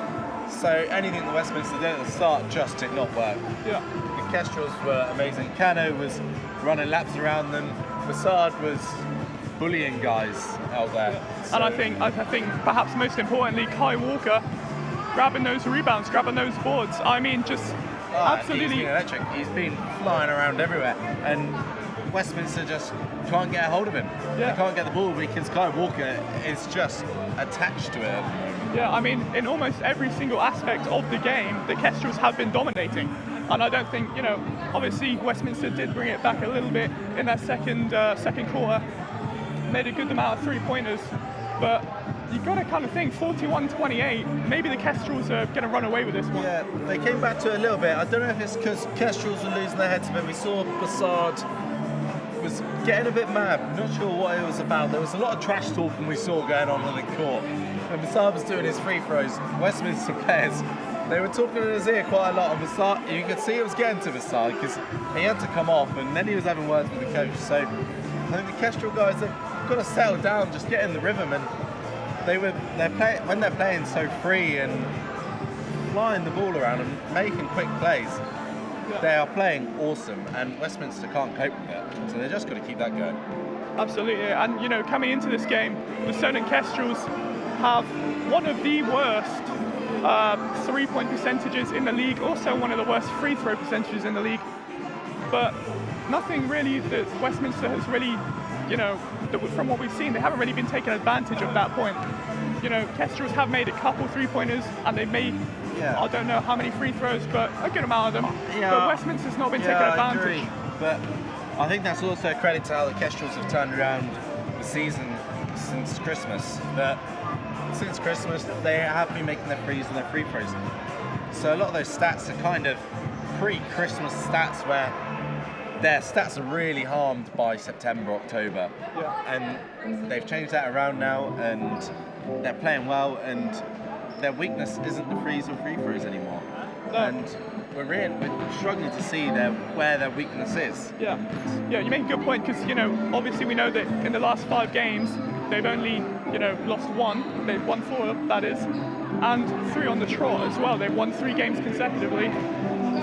Speaker 6: So anything that Westminster did at the start just did not work.
Speaker 2: Yeah.
Speaker 6: The Kestrels were amazing. Cano was running laps around them. Massad was bullying guys out there.
Speaker 2: Yeah.
Speaker 6: So,
Speaker 2: And I think perhaps most importantly, Kai Walker grabbing those rebounds, grabbing those boards. I mean, just absolutely.
Speaker 6: He's been electric. He's been flying around everywhere, and Westminster just can't get a hold of him.
Speaker 2: Yeah.
Speaker 6: They can't get the ball because Kai Walker is just attached to it.
Speaker 2: Yeah, I mean, in almost every single aspect of the game, the Kestrels have been dominating. And I don't think, obviously Westminster did bring it back a little bit in that second quarter, made a good amount of three-pointers, but you've got to kind of think 41-28, maybe the Kestrels are going to run away with this one.
Speaker 6: Yeah, they came back to it a little bit. I don't know if it's because Kestrels were losing their heads a bit. We saw Bassard was getting a bit mad. I'm not sure what it was about. There was a lot of trash talking we saw going on the court. When Bassard was doing his free throws, Westminster players, they were talking in his ear quite a lot. And Bassard, you could see it was getting to Bassard because he had to come off, and then he was having words with the coach. So I think the Kestrel guys have got to settle down, just get in the rhythm, and when they're playing so free and flying the ball around and making quick plays, they are playing awesome, and Westminster can't cope with it. So they're just got to keep that going.
Speaker 2: Absolutely, and coming into this game, the Solent Kestrels have one of the worst three-point percentages in the league, also one of the worst free throw percentages in the league. But nothing really that Westminster has really, from what we've seen, they haven't really been taking advantage of that point. Kestrels have made a couple three-pointers, and they made, I don't know how many free throws, but a good amount of them.
Speaker 6: Yeah.
Speaker 2: But Westminster's not been taking advantage.
Speaker 6: I agree. But I think that's also a credit to how the Kestrels have turned around the season since Christmas. That since Christmas, they have been making their threes and their free throws. So a lot of those stats are kind of pre-Christmas stats where their stats are really harmed by September, October.
Speaker 2: Yeah.
Speaker 6: And they've changed that around now, and they're playing well, and their weakness isn't the threes or free throws anymore.
Speaker 2: No.
Speaker 6: And we're struggling to see where their weakness is.
Speaker 2: Yeah, you make a good point because obviously we know that in the last 5 games they've only lost 1. They've won 4, that is, and 3 on the trot as well. They've won 3 games consecutively.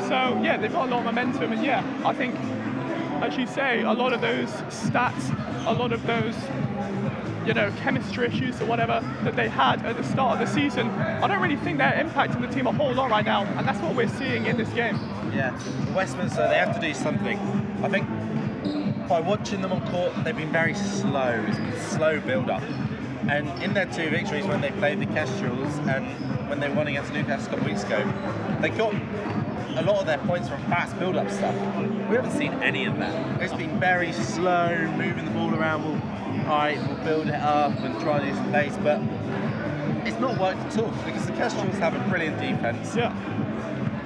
Speaker 2: So yeah, they've got a lot of momentum, and I think, as you say, a lot of those stats, a lot of those chemistry issues or whatever that they had at the start of the season, I don't really think they're impacting the team a whole lot right now, and that's what we're seeing in this game.
Speaker 6: Yeah, Westminster, they have to do something. I think by watching them on court, they've been very slow. It's been slow build-up. And in their 2 victories when they played the Kestrels and when they won against Newcastle a couple weeks ago, they got a lot of their points from fast build-up stuff. We haven't seen any of that. It's been very slow, moving the ball around. We'll build it up and try to do some pace, but it's not worked at all because the Kestrels have a brilliant defence.
Speaker 2: Yeah.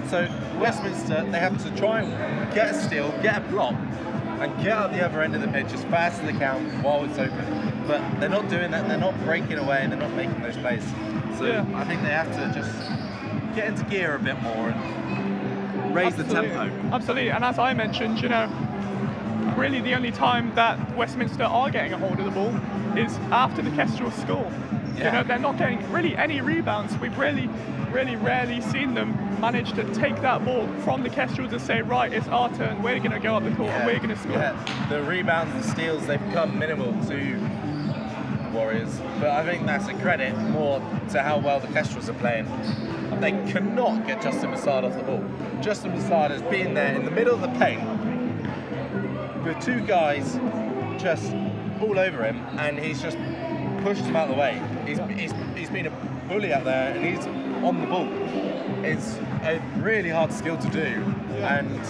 Speaker 6: So Westminster, they have to try and get a steal, get a block, and get out the other end of the pitch as fast as they can while it's open. But they're not doing that. They're not breaking away, and they're not making those plays. So I think they have to just get into gear a bit more and raise the tempo. Absolutely.
Speaker 2: And as I mentioned, really the only time that Westminster are getting a hold of the ball is after the Kestrels score.
Speaker 6: Yeah.
Speaker 2: They're not getting really any rebounds. We've really rarely seen them manage to take that ball from the Kestrels and say, right, it's our turn, we're going to go up the court and we're going to score.
Speaker 6: Yeah. The rebounds and steals, they've become minimal to the Warriors, but I think that's a credit more to how well the Kestrels are playing. They cannot get Justin Massad off the ball. Justin Massad has been there in the middle of the paint with 2 guys just all over him, and he's just pushed him out of the way. He's been a bully out there, and he's on the ball. It's a really hard skill to do, and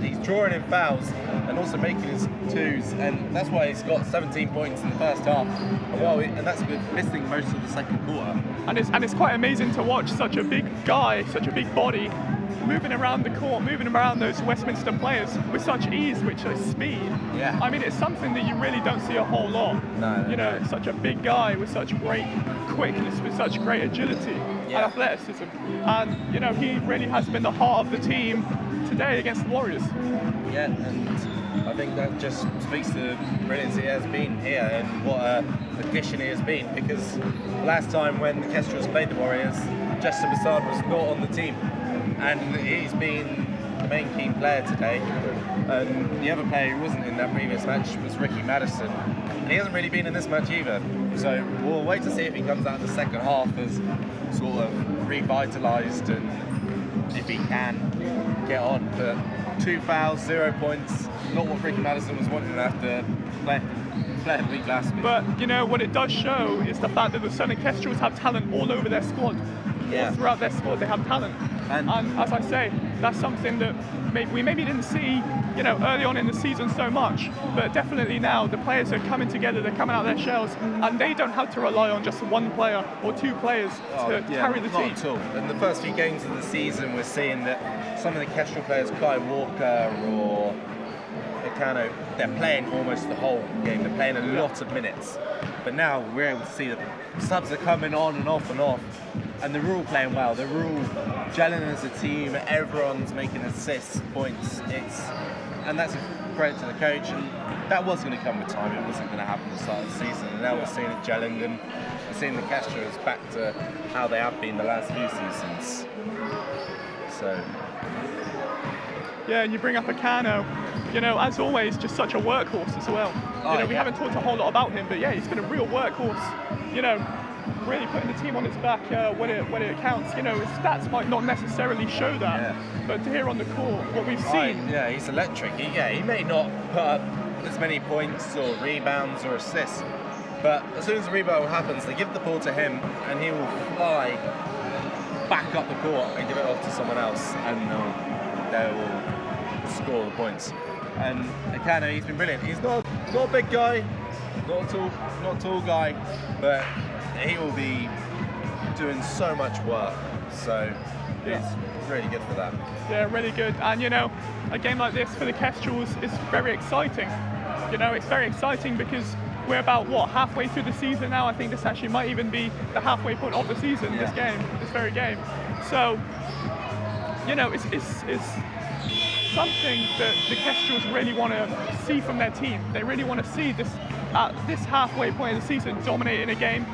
Speaker 6: he's drawing in fouls and also making his 2s, and that's why he's got 17 points in the first half. And that's with missing most of the second quarter.
Speaker 2: And it's quite amazing to watch such a big guy, such a big body, moving around the court, moving around those Westminster players with such ease, with such speed.
Speaker 6: Yeah.
Speaker 2: I mean, it's something that you really don't see a whole lot.
Speaker 6: No.
Speaker 2: Such a big guy with such great quickness, with such great agility. and athleticism. And, you know, he really has been the heart of the team today against the Warriors.
Speaker 6: Yeah, and I think that just speaks to the brilliance he has been here and what an addition he has been, because last time when the Kestrels played the Warriors, Justin Bassard was not on the team, and he's been the main key player today. And the other player who wasn't in that previous match was Ricky Madison, and he hasn't really been in this match either. So we'll wait to see if he comes out in the second half as sort of revitalised and if he can get on. But 2 fouls, 0 points, not what Ricky Madison was wanting after playing the week last week.
Speaker 2: But, you know, what it does show is the fact that the Solent Kestrels have talent all over their squad.
Speaker 6: Yeah.
Speaker 2: All throughout their squad, they have talent. And as I say, that's something that we maybe didn't see, you know, early on in the season so much, but definitely now the players are coming together, they're coming out of their shells, and they don't have to rely on just one player or two players to carry the team.
Speaker 6: Not at all. In the first few games of the season, we're seeing that some of the Kestrel players, Kai Walker or Icano, they're playing almost the whole game. They're playing a lot of minutes. But now we're able to see that subs are coming on and off, and they're all playing well. They're all gelling as a team. Everyone's making assists, points. And that's a credit to the coach. And that was going to come with time. It wasn't going to happen at the start of the season. And now we're seeing it gelling, and we're seeing the Kestrels back to how they have been the last few seasons. So.
Speaker 2: Yeah, and you bring up Icano, you know, as always, just such a workhorse as well. You know, we haven't talked a whole lot about him, but yeah, he's been a real workhorse. You know, really putting the team on his back when it counts. You know, his stats might not necessarily show that, but here on the court, what we've seen.
Speaker 6: Yeah, he's electric. He may not put up as many points or rebounds or assists, but as soon as the rebound happens, they give the ball to him, and he will fly back up the court and give it off to someone else, and they will score the points. And Icano, he's been brilliant. He's not a big guy, not a tall guy, but he will be doing so much work. So it's really good for that.
Speaker 2: Yeah, really good. And you know, a game like this for the Kestrels is very exciting. You know, it's very exciting because we're about halfway through the season now. I think this actually might even be the halfway point of the season. This very game. So you know, it's something that the Kestrels really want to see from their team. They really want to see this at this halfway point of the season dominating a game.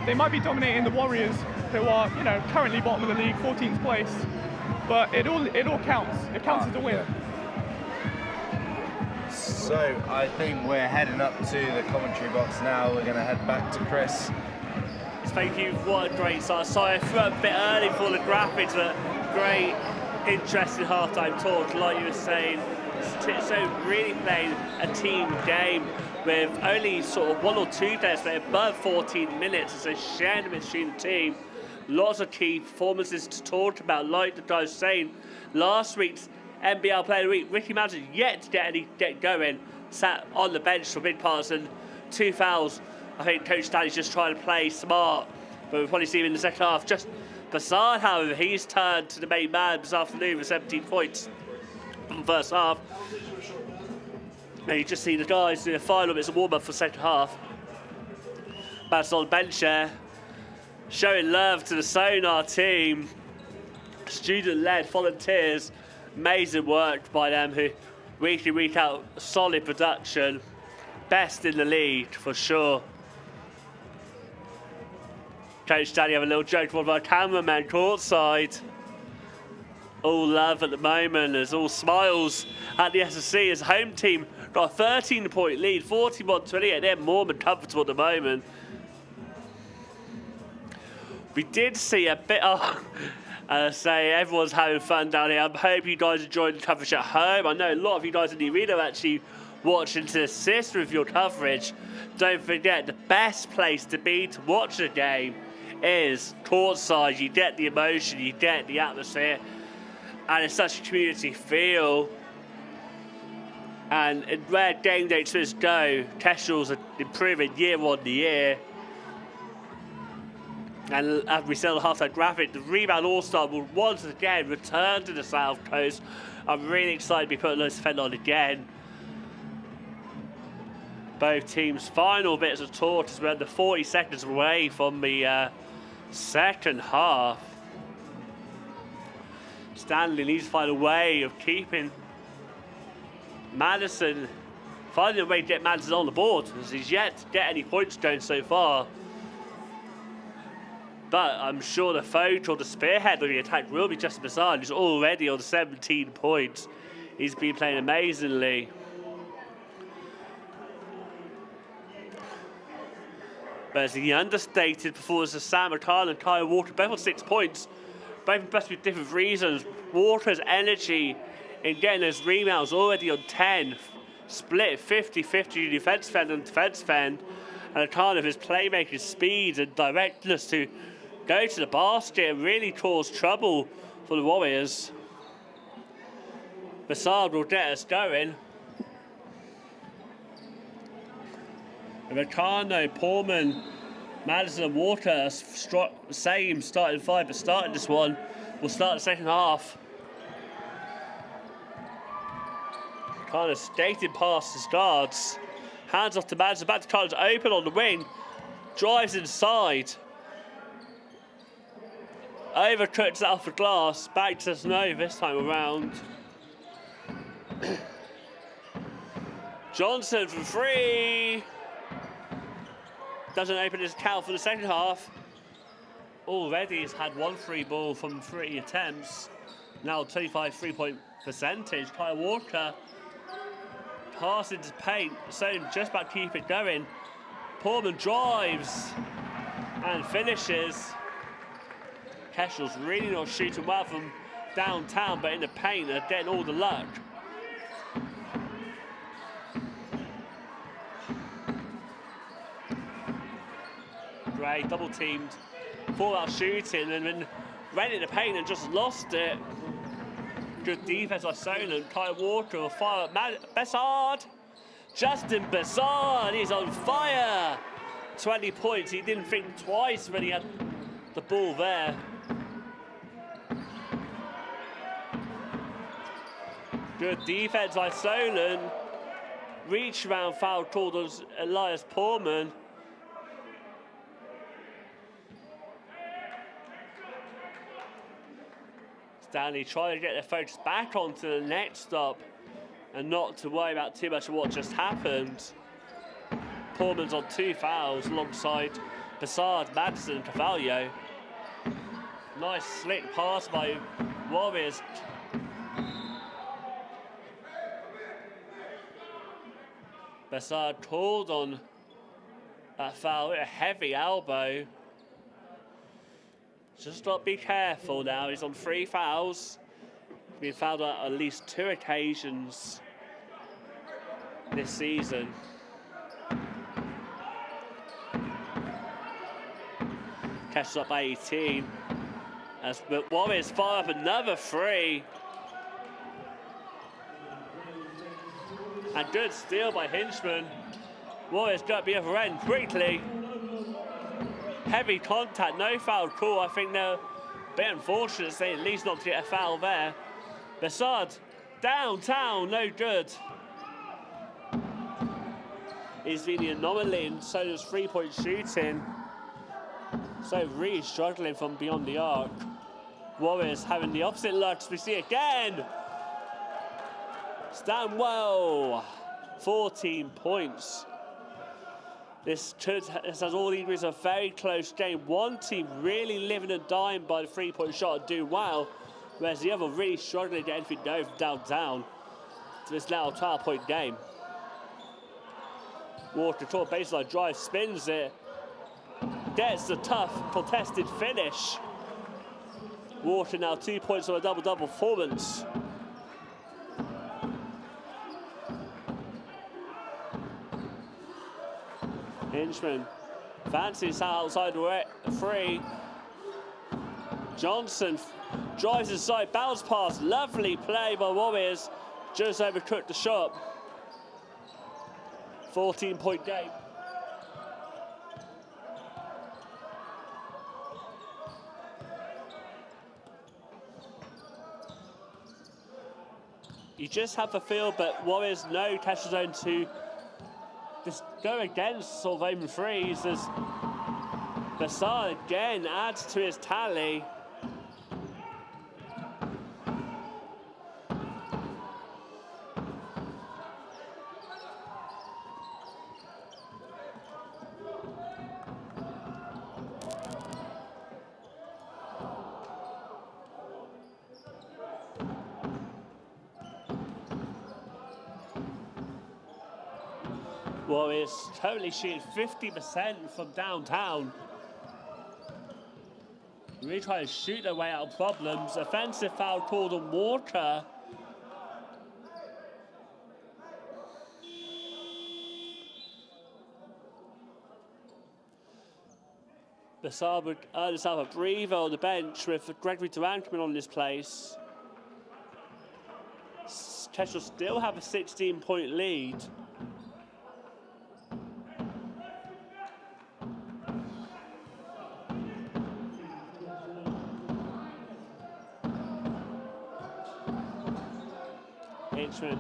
Speaker 2: They might be dominating the Warriors, who are, you know, currently bottom of the league, 14th place, but it all counts. It counts as a win.
Speaker 6: So I think we're heading up to the commentary box now. We're going to head back to Chris.
Speaker 5: Thank you. What a great start. Sorry, I threw a bit early for the graphics, but great, interesting halftime talk, like you were saying. So really playing a team game with only sort of 1 or 2 players playing above 14 minutes. It's a shared between the team. Lots of key performances to talk about, like the guys saying. Last week's NBL Player of the Week, Ricky Madison yet to get going, sat on the bench for big parts, and 2 fouls. I think Coach Stanley's just trying to play smart, but we'll probably see him in the second half. Just Bassard, however, he's turned to the main man this afternoon with 17 points in the first half. And you just see the guys doing a final bits of warm-up for the second half. Madison on the bench there, showing love to the Sonar team. Student-led volunteers, amazing work by them, who week in, week out, solid production. Best in the league, for sure. Coach Stanley having a little joke with one of our cameramen courtside. All love at the moment. There's all smiles at the SSC as home team got a 13-point lead, 41-28. They're more than comfortable at the moment. We did see a bit of, say, everyone's having fun down here. I hope you guys enjoyed the coverage at home. I know a lot of you guys in the arena are actually watching to assist with your coverage. Don't forget, the best place to be to watch a game is courtside. You get the emotion, you get the atmosphere, and it's such a community feel. And where game day experience go, Kestrels are improving year on year. And as we said on the halftime graphic, the rebound all-star will once again return to the South Coast. I'm really excited to be putting those defenders on again. Both teams' final bits of talk as we're under 40 seconds away from the second half. Stanley needs to find a way of keeping Madison, finding a way to get Madison on the board, as he's yet to get any points going so far. But I'm sure the photo or the spearhead of the attack will be Justin Bassard, who's already on 17 points. He's been playing amazingly. But as the understated performance of Sam McCall and Kyle Walker, both on 6 points, both impressed with different reasons. Walker's energy in getting those rebounds already on 10, split 50-50 defense fend and defense fend, and kind of his playmaking speed and directness to go to the basket and really cause trouble for the Warriors. Bassard will get us going. Riccardo, Portman, Madison and Walker, same starting five, but starting this one, will start the second half. Kind of skated past his guards. Hands off to Madison, back to Collins, open on the wing. Drives inside. Overcuts it off the glass. Back to Snow this time around. Johnson for three. Doesn't open his count for the second half. Already he's had 1 free ball from 3 attempts. Now 25 3-point percentage. Kyle Walker pass into paint. So just about to keep it going. Portman drives and finishes. Kestrels really not shooting well from downtown, but in the paint they're getting all the luck. Gray double teamed, fallout shooting, and then ran in the paint and just lost it. Good defense by Solent. Kyle Walker will fire at Bassard. Justin Bassard is on fire. 20 points. He didn't think twice when he had the ball there. Good defense by Solent. Reach around foul called on Elias Portman. Stanley trying to get their focus back onto the next stop and not to worry about too much of what just happened. Portman's on 2 fouls alongside Bassard, Madison and Cavallo. Nice slick pass by Warriors. Bassard called on that foul with a heavy elbow. Just got to be careful now. He's on 3 fouls. He's been fouled on at least 2 occasions this season. Kestrels up by 18. As Warriors fire up another 3. And good steal by Hinchman. Warriors got to be other end quickly. Heavy contact, no foul call. I think they're a bit unfortunate to say at least not to get a foul there. Bassard, downtown, no good. He's been the anomaly in Solent's 3-point shooting. So really struggling from beyond the arc. Warriors having the opposite luck as we see again. Stanwell, 14 points. This has all the ingredients of a very close game. One team really living and dying by the 3-point shot and doing well, whereas the other really struggling to get anything going from downtown. So it's now a 12-point game. Walker toward baseline drive, spins it, gets the tough contested finish. Walker now 2 points on a double-double performance. Hinchman fancies outside the 3. Johnson drives inside, bounce pass, lovely play by Warriors, just overcooked the shot. 14-point game. You just have the feel, but Warriors know Kestrels zone to just go against sort of open threes as Bassard again adds to his tally. Warriors totally shooting 50% from downtown. Really trying to shoot their way out of problems. Offensive foul called on Walker. The Saab would earn himself a breather on the bench with Gregory Durant coming on in this place. Kestrels still have a 16-point lead. Hinchman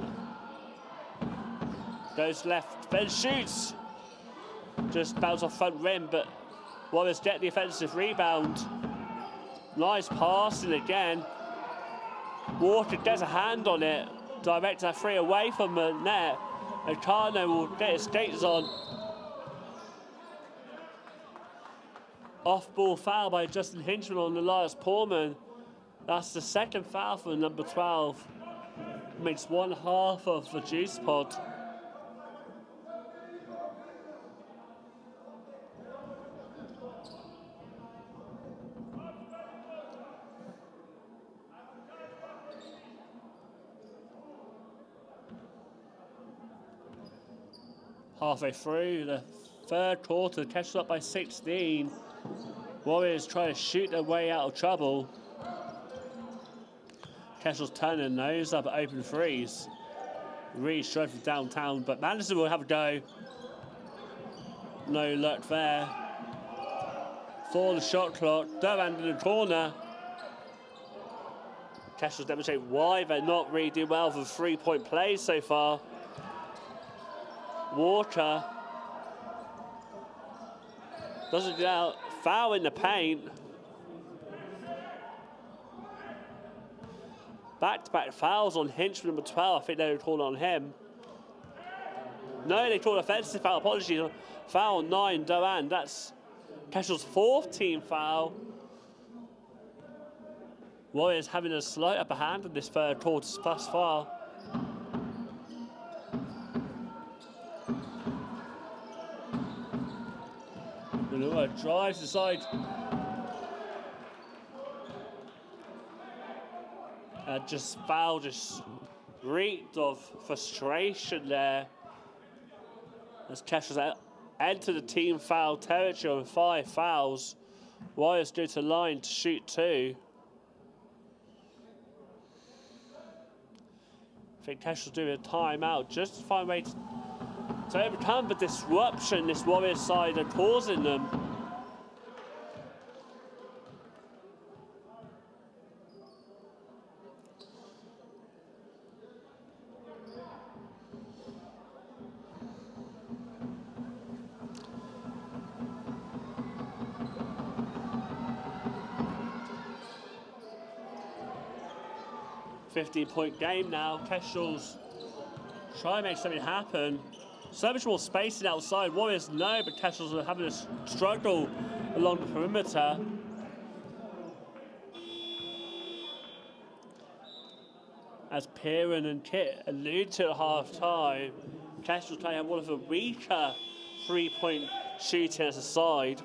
Speaker 5: goes left, then shoots. Just bounce off front rim, but Warriors get the offensive rebound. Nice passing again. Walker gets a hand on it, directs that three away from the net, and Carno will get his skates on. Off-ball foul by Justin Hinchman on Elias Pullman. That's the second foul for number 12. Makes one half of the juice pod. Halfway through the third quarter, Kestrels up by 16. Warriors try to shoot their way out of trouble. Kestrels turn their nose up at open threes. Really struggling downtown, but Madison will have a go. No luck there. For the shot clock, Durant in the corner. Kestrels demonstrate why they're not really doing well for three-point plays so far. Walker doesn't get out. Foul in the paint. Back-to-back fouls on Hinchman, number 12. I think they were calling on him. No, they called offensive foul. Apologies. Foul 9, Durant. That's Kestrels' fourth team foul. Warriors having a slight upper hand in this third quarter thus far. Manua drives aside. Just foul, just reeked of frustration there. As Kestrels enter the team foul territory on 5 fouls. Warriors go to the line to shoot 2. I think Kestrels doing a timeout just to find a way to overcome the disruption this Warriors side are causing them. .-point game now. Kestrels try and make something happen. So much more spacing outside. Warriors know, but Kestrels are having a struggle along the perimeter. As Piran and Kit allude to at half-time, Kestrels playing one of the weaker three-point shooting as a side.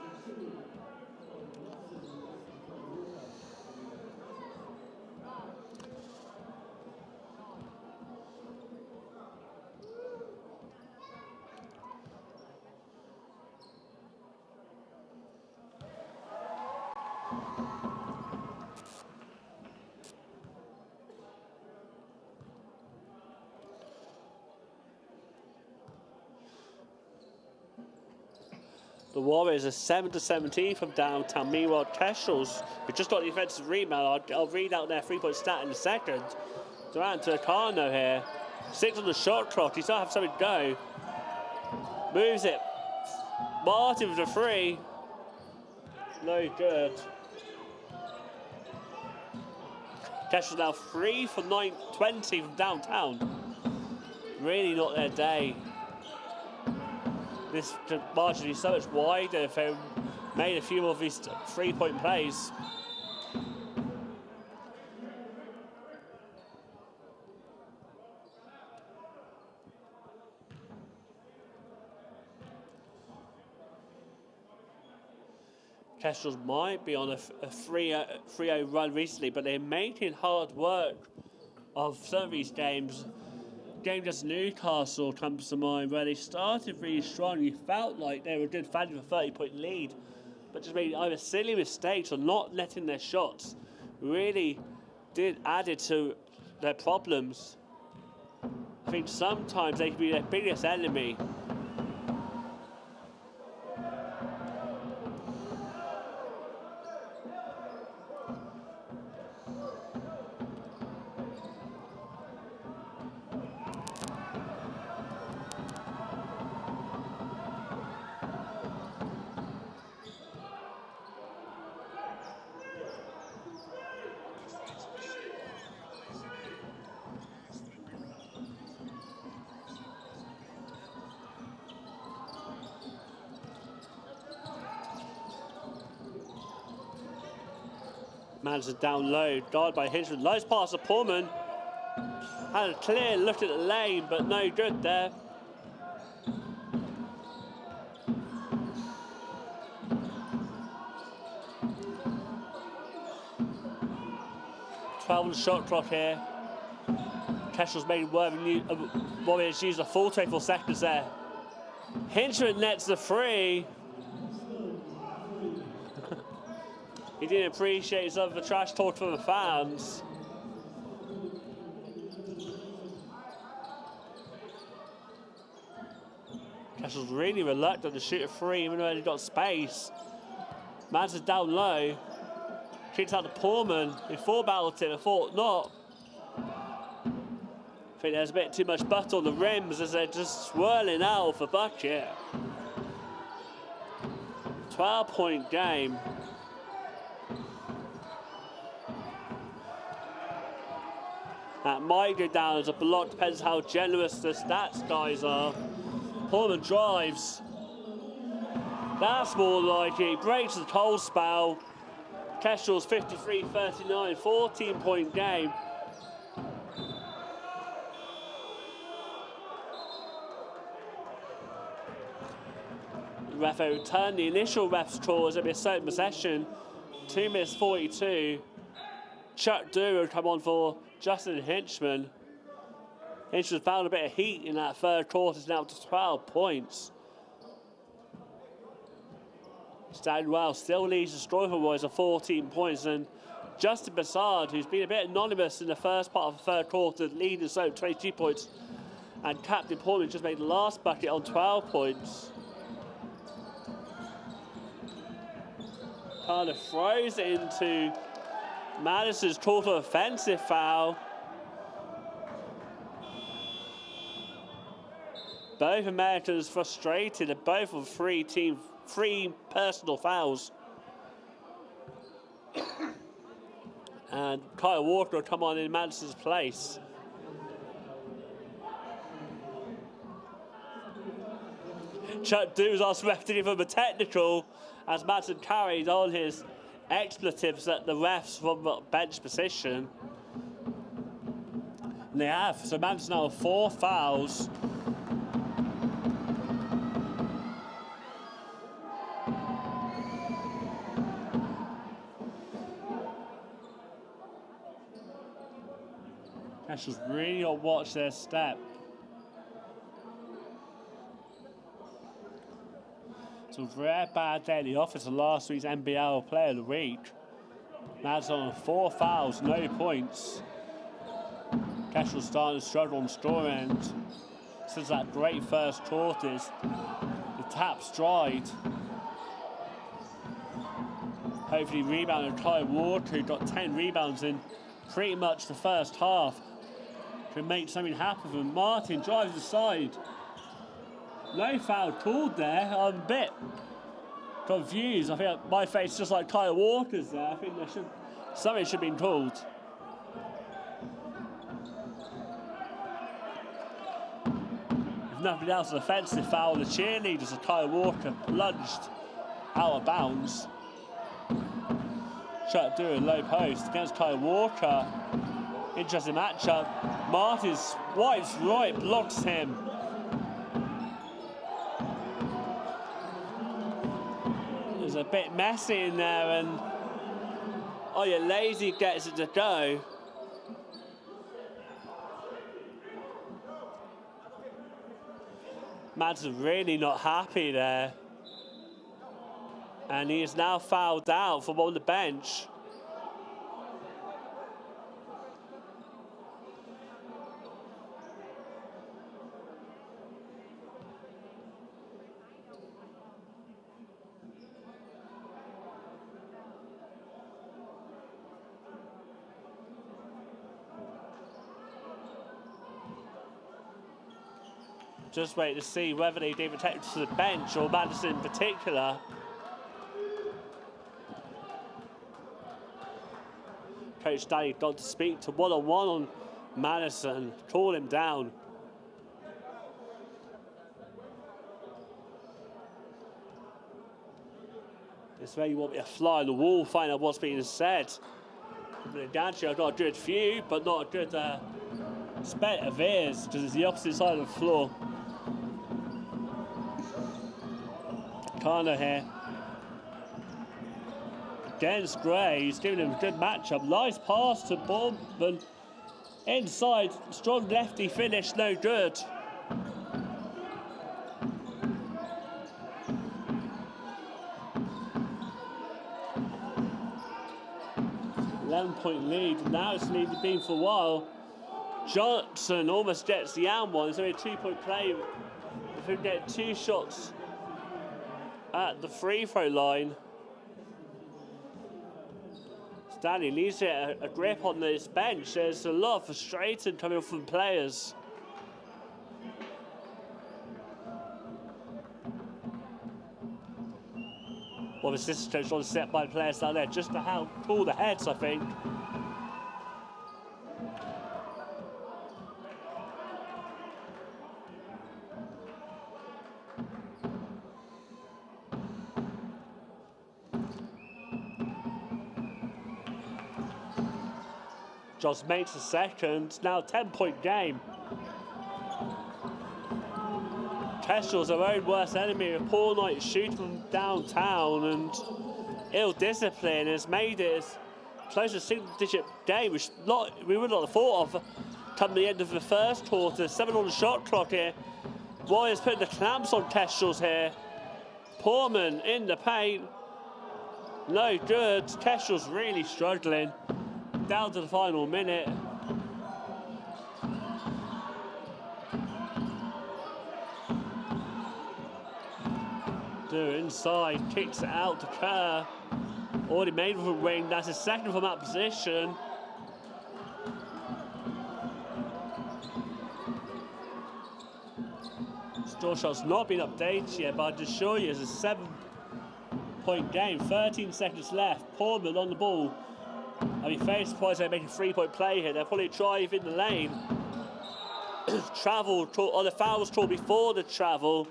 Speaker 5: The Warriors are 7-17 from downtown. Meanwhile, Kestrels, who just got the offensive rebound, I'll read out their three-point stat in a second. Durant to Acano here. 6 on the shot clock. He still have something to go. Moves it. Martin with a 3. No good. Kestrels now 3 for 20 from downtown. Really not their day. This margin is so much wider if they made a few more of these three-point plays. Kestrels might be on a 3-0 run recently, but they're making hard work of some of these games. Game against Newcastle comes to mind, where they started really strong. You felt like they were good fighting for a 30-point lead, but just made either silly mistakes or not letting their shots really did add to their problems. I think sometimes they can be their biggest enemy. Madison down low, guarded by Hinchman. Nice pass to Pullman. Had a clear look at the lane, but no good there. On the shot clock here. Kestrels made Warriors use a full 24 seconds there. Hinchman nets the free. He didn't appreciate some of the trash talk from the fans. Kestrels really reluctant to shoot a free, even though he got space. Madsen down low. Kicks out to Pullman. He battled him, I thought not. I think there's a bit too much butter on the rims as they're just swirling out for bucket. 12-point game. That might go down as a block, depends how generous the stats guys are. Pullman drives. That's more like it. Breaks the cold spell. Kestrels 53-39, 14-point game. Ref overturned the initial ref's call as it'd be a certain possession. 2 minutes 42. Chuck Dewar come on for Justin Hinchman. Hinchman found a bit of heat in that third quarter, now to 12 points. Stanwell still leads the scoring for Royals at 14 points, and Justin Bassard, who's been a bit anonymous in the first part of the third quarter, leading so 22 points, and Captain Pullman just made the last bucket on 12 points. Kind of throws it into Madison's call for offensive foul. Both Americans frustrated at both of three personal fouls. And Kyle Walker will come on in Madison's place. Chuck Dews asked ref to give him a technical as Madison carried on his expletives at the refs from the bench position. And they have. So Madison now with 4 fouls. Kestrels really got to watch their step. It's a very bad day in the office of last week's NBL Player of the Week. Madison on 4 fouls, no points. Kestrels starting to struggle on the score end. Since that great first quarters, the tap's dried. Hopefully rebounded Kyle Walker, who got 10 rebounds in pretty much the first half, can make something happen for Martin. Drives aside. No foul called there. I'm a bit confused. I think my face is just like Kyle Walker's there. I think something should have been called. If nothing else, an offensive foul. The cheerleaders of Kyle Walker plunged out of bounds. Chuck Dewar low post against Kyle Walker. Interesting matchup. Martin swipes right, blocks him. There's a bit messy in there, and oh, yeah, Lazy gets it to go. Madsen's really not happy there. And he is now fouled out from on the bench. Just wait to see whether they even take it to the bench, or Madison in particular. Coach Danny got to speak to one-on-one on Madison, call him down. This way you want me to fly on the wall, find out what's being said. I've got a good view, but not a good spec of ears, because it's the opposite side of the floor. Kana here. Against Gray, he's giving him a good matchup. Nice pass to Bournemouth. Inside, strong lefty finish, no good. .11 lead. Now it's leading been for a while. Johnson almost gets the and one. It's only a 2-point play. If we get 2 shots at the free throw line, Stanley needs to get a grip on this bench. There's a lot of frustration coming from players. Well, the assistant coach on set by players down there just to help pull the heads, I think. Josh makes a second, now a 10-point game. Kestrels, our own worst enemy, a poor night shooting from downtown, and ill discipline has made it as close to a single-digit game, which we would not have thought of come the end of the first quarter. 7 on the shot clock here. Warriors putting the clamps on Kestrels here. Poorman in the paint. No good. Kestrels really struggling. Down to the final minute. Inside, kicks it out to Kerr. Already made with a wing. That's his second from that position. Store shot's not been updated yet, but I can assure you it's a 7-point game. 13 seconds left. Poorman on the ball. I mean, very surprised they're making a 3-point play here. They'll probably drive in the lane. Travel, or the foul was called before the travel.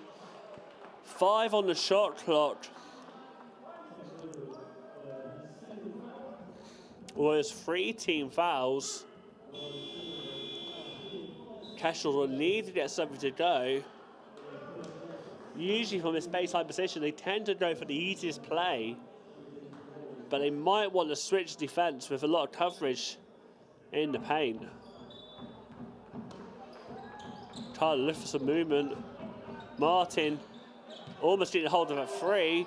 Speaker 5: 5 on the shot clock. Well, there's 3 team fouls. Kestrels will need to get something to go. Usually from this baseline position, they tend to go for the easiest play, but they might want to switch defense with a lot of coverage in the paint. Trying to look for some movement. Martin almost getting hold of a 3,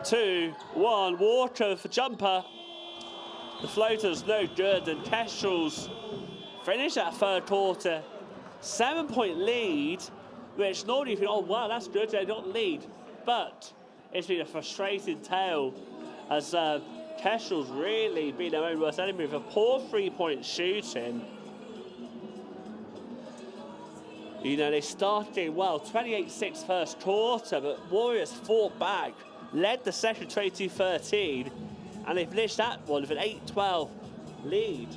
Speaker 5: 2, 1. Walker for jumper. The floater's no good, and Kestrels finish that third quarter. 7-point lead, which normally you think, oh wow, that's good, they don't lead. But it's been a frustrating tale as Kestrels really been their own worst enemy with a poor 3-point shooting. You know, they started well, 28-6 first quarter, but Warriors fought back, led the second 22-13, and they finished that one with an 8-12 lead.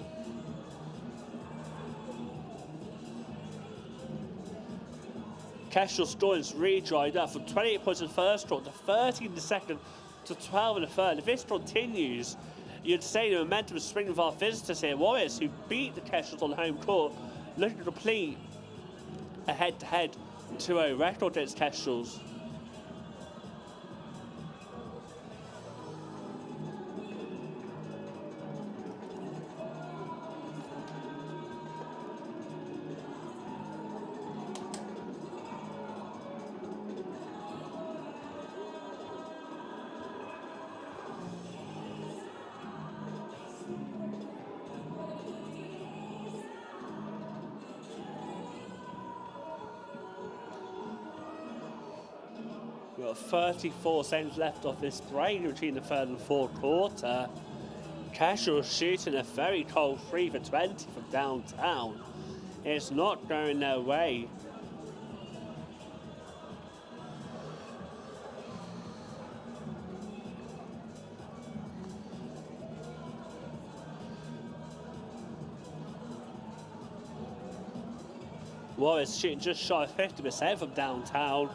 Speaker 5: Kestrels' scoring's really dried up from 28 points in the first quarter to 13 in the second to 12 in the third. If this continues, you'd say the momentum is swinging with our visitors here. Warriors, who beat the Kestrels on home court, looking to complete a head-to-head 2-0 record against Kestrels. Got 34 seconds left of this break between the third and fourth quarter. Kestrels shooting a very cold 3 for 20 from downtown. It's not going their way. Warriors shooting just shy of 50% from downtown.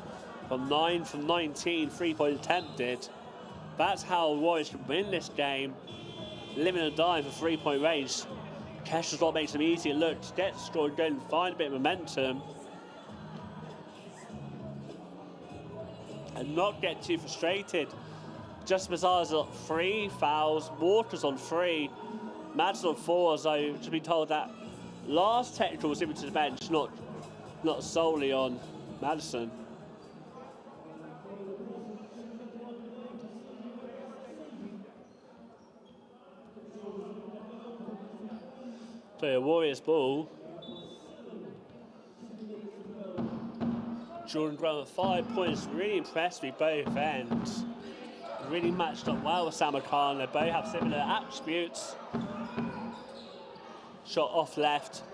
Speaker 5: From 9 from 19 3-point attempted. That's how Warriors can win this game. Living and dying for 3-point range. Kestrels got to make some easier looks, get scored, go and find a bit of momentum. And not get too frustrated. Just Mazar's on 3 fouls, Walker's on 3, Madsen on 4, so just been told that last technical was given to the bench, not solely on Madsen. So a Warriors ball. Jordan Graham at 5 points, really impressed with both ends. Really matched up well with Samarkand. They both have similar attributes. Shot off left.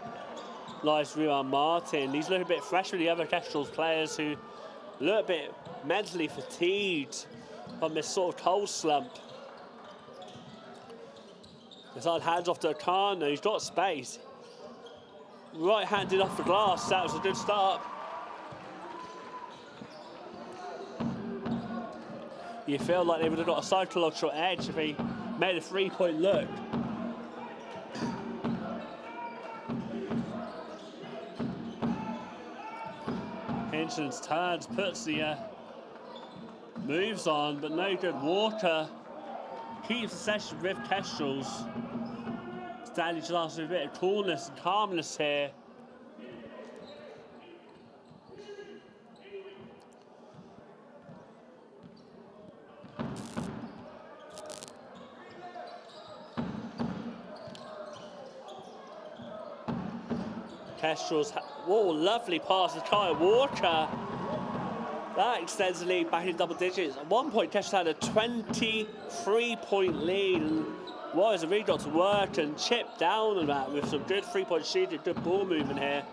Speaker 5: Nice rebound Martin. He's looking a bit fresh with the other Kestrels players who look a bit mentally fatigued from this sort of cold slump. Side hands off to Akano, he's got space. Right-handed off the glass, that was a good start. You feel like they would have got a psychological edge if he made a 3-point look. Hinchins turns, puts the moves on, but no good. Walker keeps the session with Kestrels. Stanley just asks for a bit of coolness and calmness here. Kestrels, whoa, lovely pass to Kyle Walker. That extends the lead back in double digits. At one point, Kestrels had a 23-point lead. Warriors have really got to work and chip down on that with some good 3-point shooting, good ball movement here.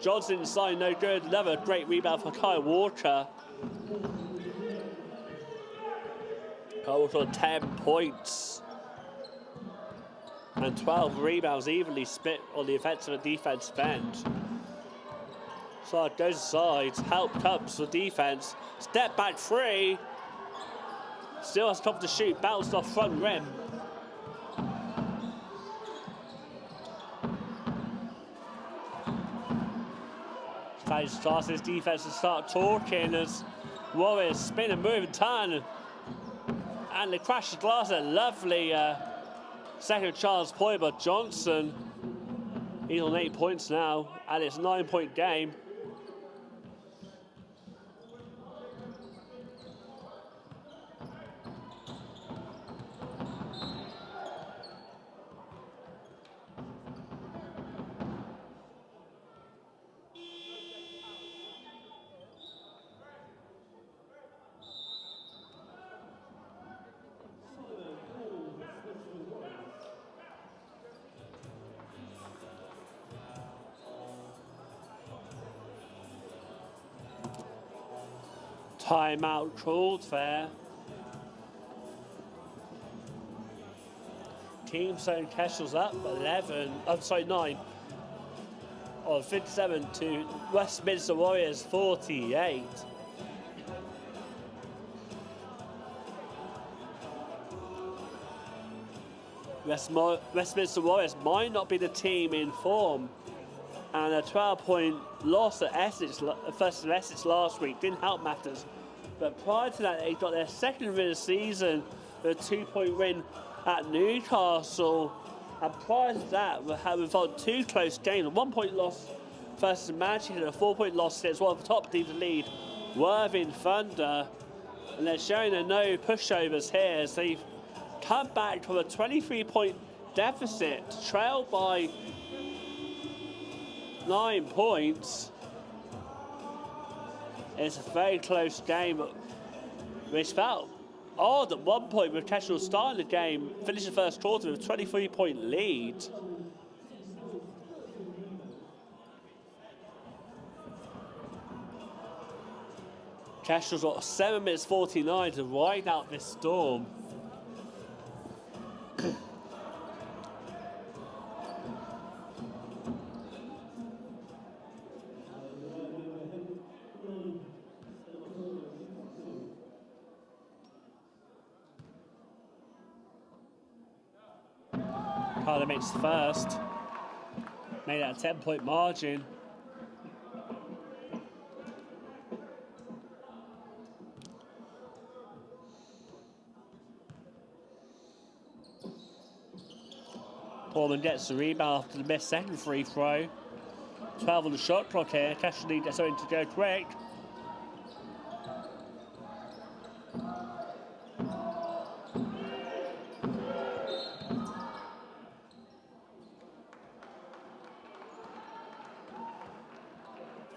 Speaker 5: Johnson inside, no good. Another great rebound for Kyle Walker. Kyle Walker on 10 points. And 12 rebounds evenly split on the offensive and defensive end. So it goes aside, help comes for defense. Step back 3. Still has time to shoot, bounced off front rim. Stage starts his defense to start talking as Warriors spin and move and turn. And they crash the glass, a lovely second chance point by Johnson. He's on 8 points now, and it's a 9-point game. Timeout called there. Team Solent Kestrels up 9. On 57 to Westminster Warriors 48. Westminster Warriors might not be the team in form. And a 12-point loss at Essex, versus Essex last week didn't help matters. But prior to that, they got their second win of the season with a 2-point win at Newcastle. And prior to that, we had involved 2 close games. A 1-point loss versus Manchester, and a 4-point loss against one of the top teams in the league, Worthing Thunder. And they're showing there no pushovers here as they've come back from a 23-point deficit, trailed by 9 points. It's a very close game, which felt odd at one point with Kestrels starting the game, finished the first quarter with a 23-point lead. Kestrels got 7 minutes 49 to ride out this storm. Carter makes the first. Made that a 10-point margin. Pullman gets the rebound after the missed second free throw. 12 on the shot clock here. Kestrels need something to go quick.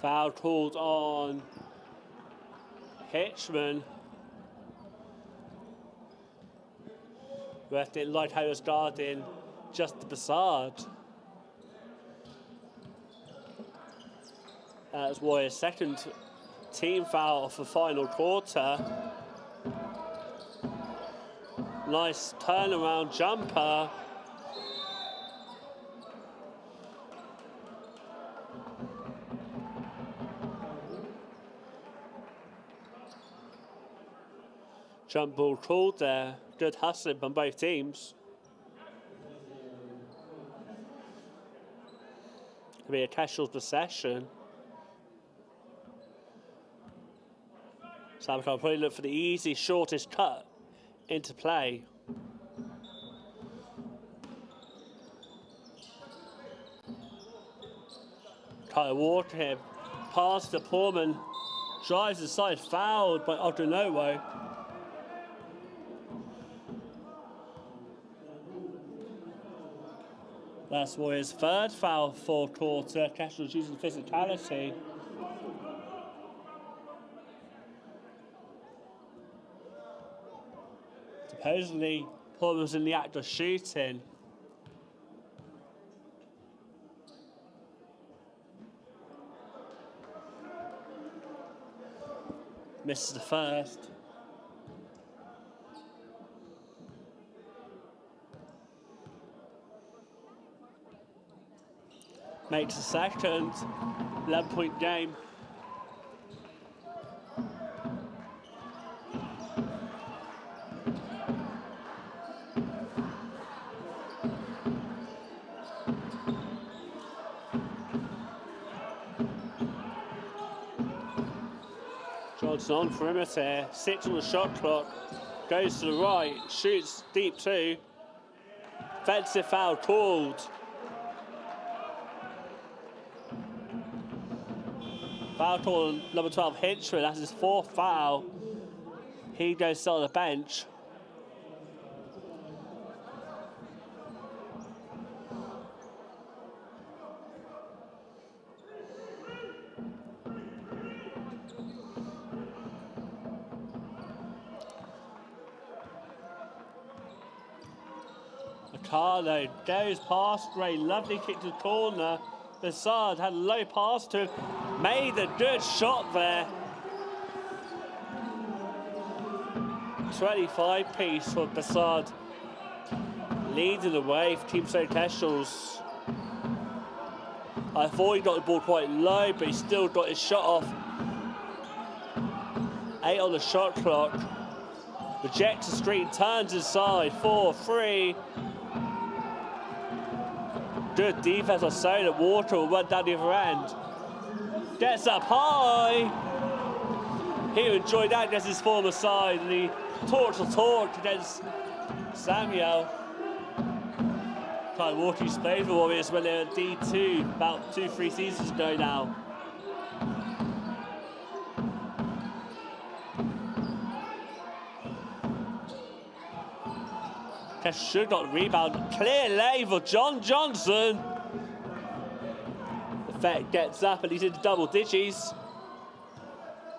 Speaker 5: Foul called on Hitchman. Ref didn't like how he was guarding just the Bassard. That's Warriors' second team foul for final quarter. Nice turnaround jumper. Jump ball called there. Good hustling from both teams. It'll be a Kestrels possession. Sam can probably look for the easy, shortest cut into play. Kyle Walker here, pass to Pullman, drives inside, fouled by Odunowo. That's Warriors' third foul for quarter. Kestrels using physicality. Supposedly, Pullman was in the act of shooting. Misses the first. Makes the second. 11-point game. Johnson on perimeter, 6 on the shot clock, goes to the right, shoots deep too. Offensive foul called. Foul call on number 12, Hinchman. That's his 4th foul. He goes to on the bench. Carlo goes past Gray. Lovely kick to the corner. Bassard had a low pass to him. Made a good shot there. 25 piece for Bassard. Leading the way for Team Solent Kestrels. I thought he got the ball quite low, but he still got his shot off. 8 on the shot clock. Rejects the screen, turns inside. 4-3. Good defense on Solent. Walker will run down the other end. Gets up high. He'll enjoy that against his former side. And he torch against Samuel. Kyle Walker used to play for Warriors when they were D2 about 2-3 seasons ago now. Should have got the rebound. Clear lane for John Johnson. Effect gets up and he's into double digits.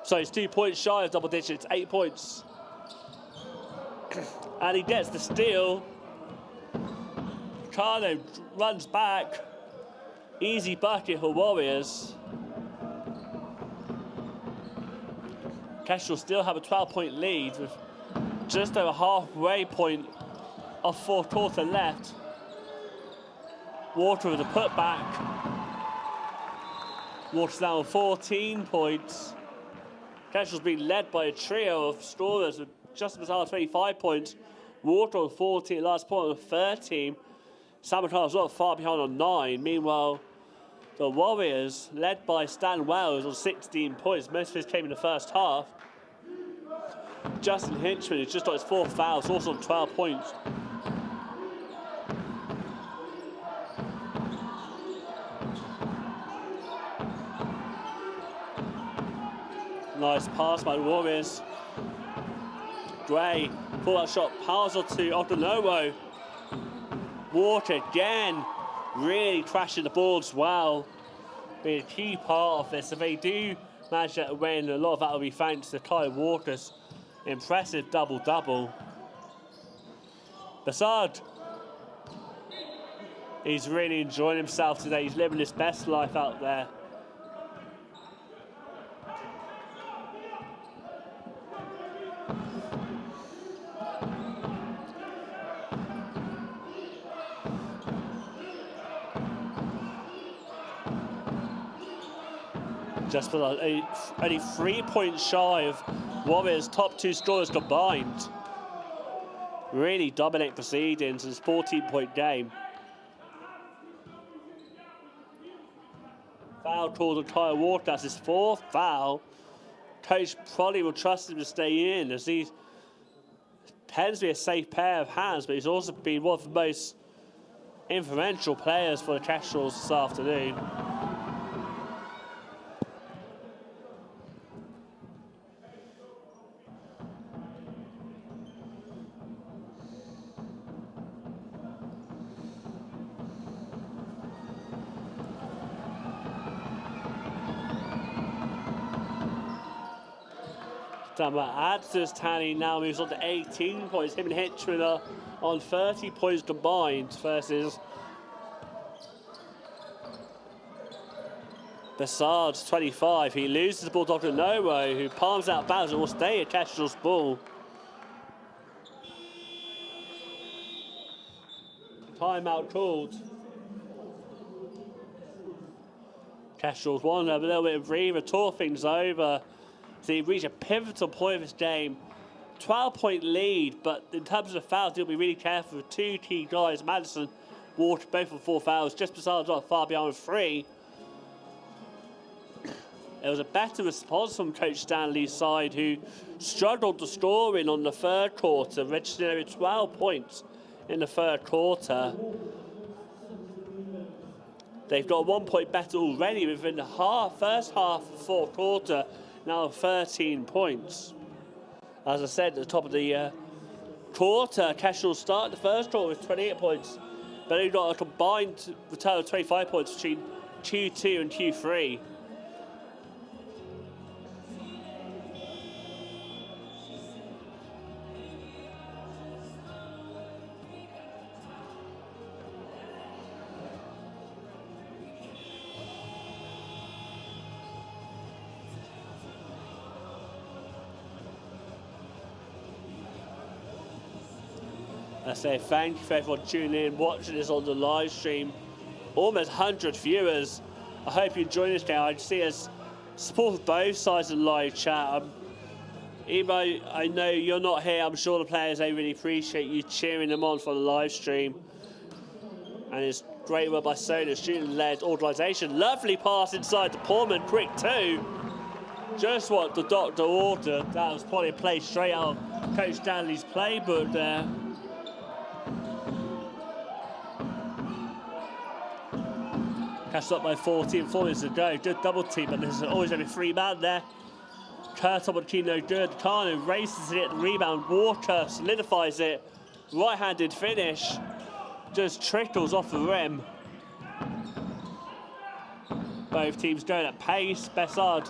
Speaker 5: So he's 2 points shy of double digits, 8 points. And he gets the steal. Carlo runs back. Easy bucket for Warriors. Kestrels still have a 12-point lead with just over halfway point of fourth quarter left. Water with a putback. Water's now on 14 points. Kestrels being led by a trio of scorers with just bizarre 25 points. Water on 14, last point on 13. Sabotage not far behind on 9. Meanwhile, the Warriors, led by Stan Wells on 16 points. Most of his came in the first half. Justin Hinchman, who's just got his 4th foul, is also on 12 points. Nice pass by the Warriors. Gray, pull-out shot, powers on to Otonowo. Water again, really crashing the boards well. Being a key part of this. If they do manage to win, a lot of that will be thanks to Kyle Walker's impressive double-double. Bassard, he's really enjoying himself today. He's living his best life out there. Just for only 3 points shy of Warriors' top 2 scorers combined. Really dominate proceedings in this 14-point game. Foul called on Kyle Walker. That's his 4th foul. Coach probably will trust him to stay in as he tends to be a safe pair of hands, but he's also been one of the most influential players for the Kestrels this afternoon. Adds to his tally now, moves on to 18 points. Him and Hitchman are on 30 points combined versus Bassard's 25. He loses the ball to Otonowo, who palms out bounds and will stay at Kestrel's ball. Timeout called. Kestrels want to have a little bit of breather, talk things over. So he reached a pivotal point of his game. 12-point lead, but in terms of the fouls, he'll be really careful with 2 key guys. Madison, Water, both with 4 fouls. Just Bassard's not far behind with 3. It was a better response from Coach Stanley's side, who struggled to score in on the 3rd quarter, registering over 12 points in the 3rd quarter. They've got 1 point better already within the first half of the 4th quarter. Now 13 points. As I said at the top of the quarter, Kestrels started the 1st quarter with 28 points, but they've got a combined total of 25 points between Q2 and Q3. I say thank you for everyone tuning in, watching this on the live stream. Almost 100 viewers. I hope you enjoy this game. I see us support both sides of the live chat. Even though I know you're not here, I'm sure the players, they really appreciate you cheering them on for the live stream. And it's great work by Solent, student-led organisation. Lovely pass inside to Pullman, quick too. Just what the doctor ordered. That was probably a play straight out of Coach Stanley's playbook there. Catch up by 14, 4 minutes to go. Good double team, but there's always going to be 3 man there. Kurt on the key, no good. Kano races to get the rebound. Walker solidifies it. Right-handed finish. Just trickles off the rim. Both teams going at pace. Bassard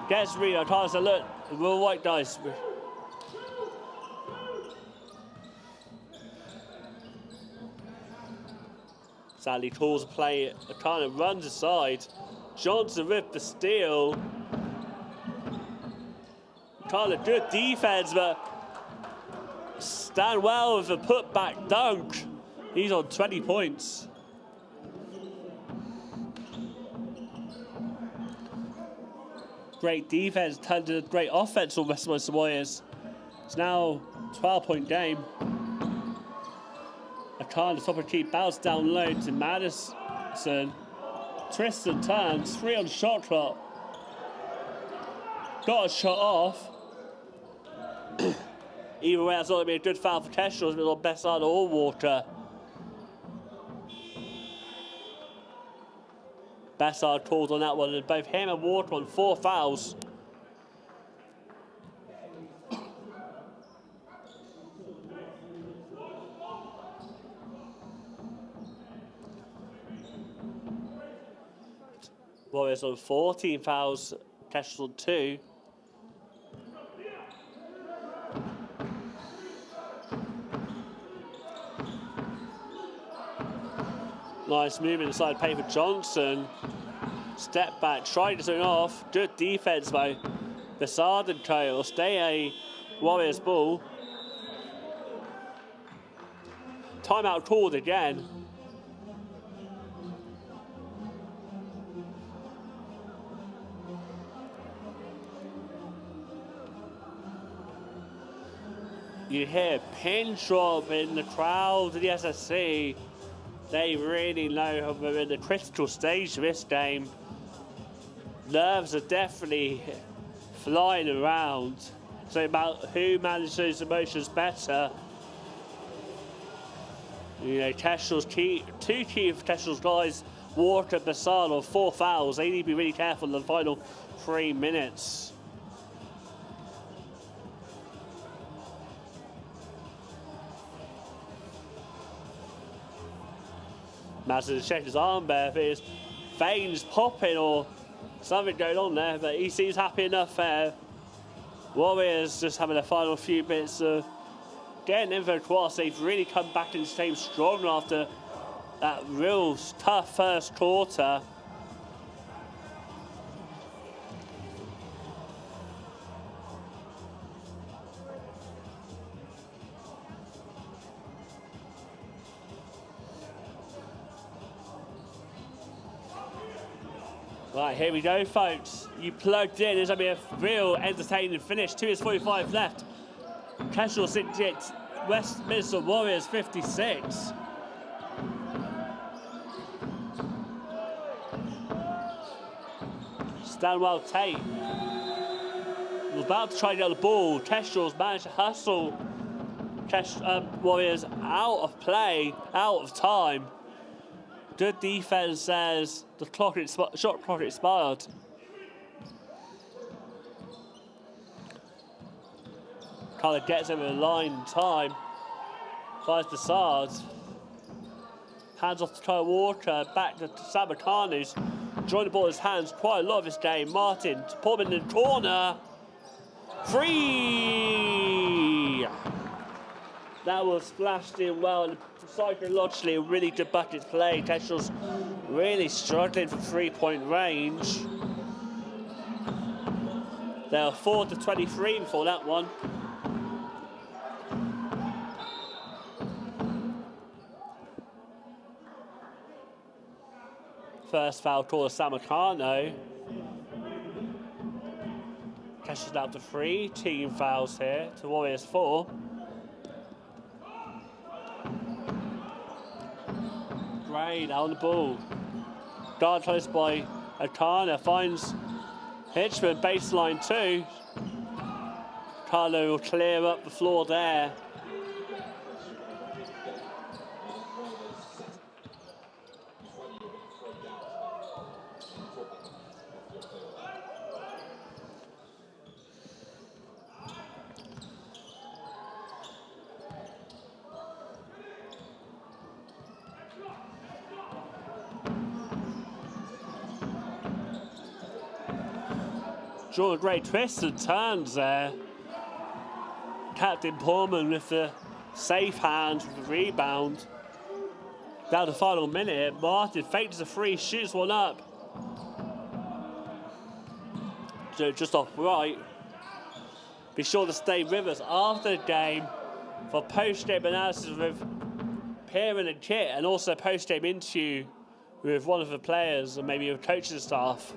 Speaker 5: Gets Reno, tries to look, real white dice. Sadly, calls play, kind of runs aside. Johnson with the steal. Kind of good defense, but stand well with a putback dunk. He's on 20 points. Great defense turned into great offense for Westminster Warriors. It's now a 12-point game. Akana top of keep, bounce down low to Madison. Twists and turns, 3 on shot clock. Got a shot off. Either way, that's not going to be a good foul for Kestrels, but on best side or Water. Best side called on that one, and both him and Water on 4 fouls. Warriors on 14 fouls, Kestrels on 2. Nice movement inside paint for Johnson. Step back, trying to turn off. Good defense by Bessard and Co. Will stay a Warriors ball. Timeout called again. You hear a pin drop in the crowd of the SSC. They really know we're in the critical stage of this game. Nerves are definitely flying around. So about who manages those emotions better. You know, Kestrels two key for Kestrels guys, Walker and Bassard on 4 fouls. They need to be really careful in the final 3 minutes. Madison checked his arm there, if his veins popping or something going on there, but he seems happy enough there. Warriors just having the final few bits of getting in for the cross. They've really come back into the game strong after that real tough first quarter. Right, here we go, folks. You plugged in. There's going to be a real entertaining finish. 2:45 left. Kestrels 68, Westminster Warriors 56. Stanwell Tate was about to try to get the ball. Kestrels managed to hustle Warriors out of play, out of time. Good defense says the shot clock expired. Kind of gets over the line in time. Finds Bassard. Hands off to Kyle Walker. Back to Samakano, who's joined the ball in his hands quite a lot of this game. Martin to pull him in the corner. Free! That was splashed in well, and psychologically a really good bucket play. Kestrels really struggling from 3-point range. They were 4-23 before that one. First foul call of Samakano. Kestrels down to 3. Team fouls here to Warriors 4. Gray now on the ball. Guard close by Akana, finds Hitchman, baseline 2. Carlo will clear up the floor there. drawing great twists and turns there. Captain Pullman with the safe hand with the rebound. Down the final minute, Martin fakes a free, shoots one up. So just off right. Be sure to stay with us after the game for post-game analysis with Pierre and Kit, and also post-game interview with one of the players and maybe with coaching staff.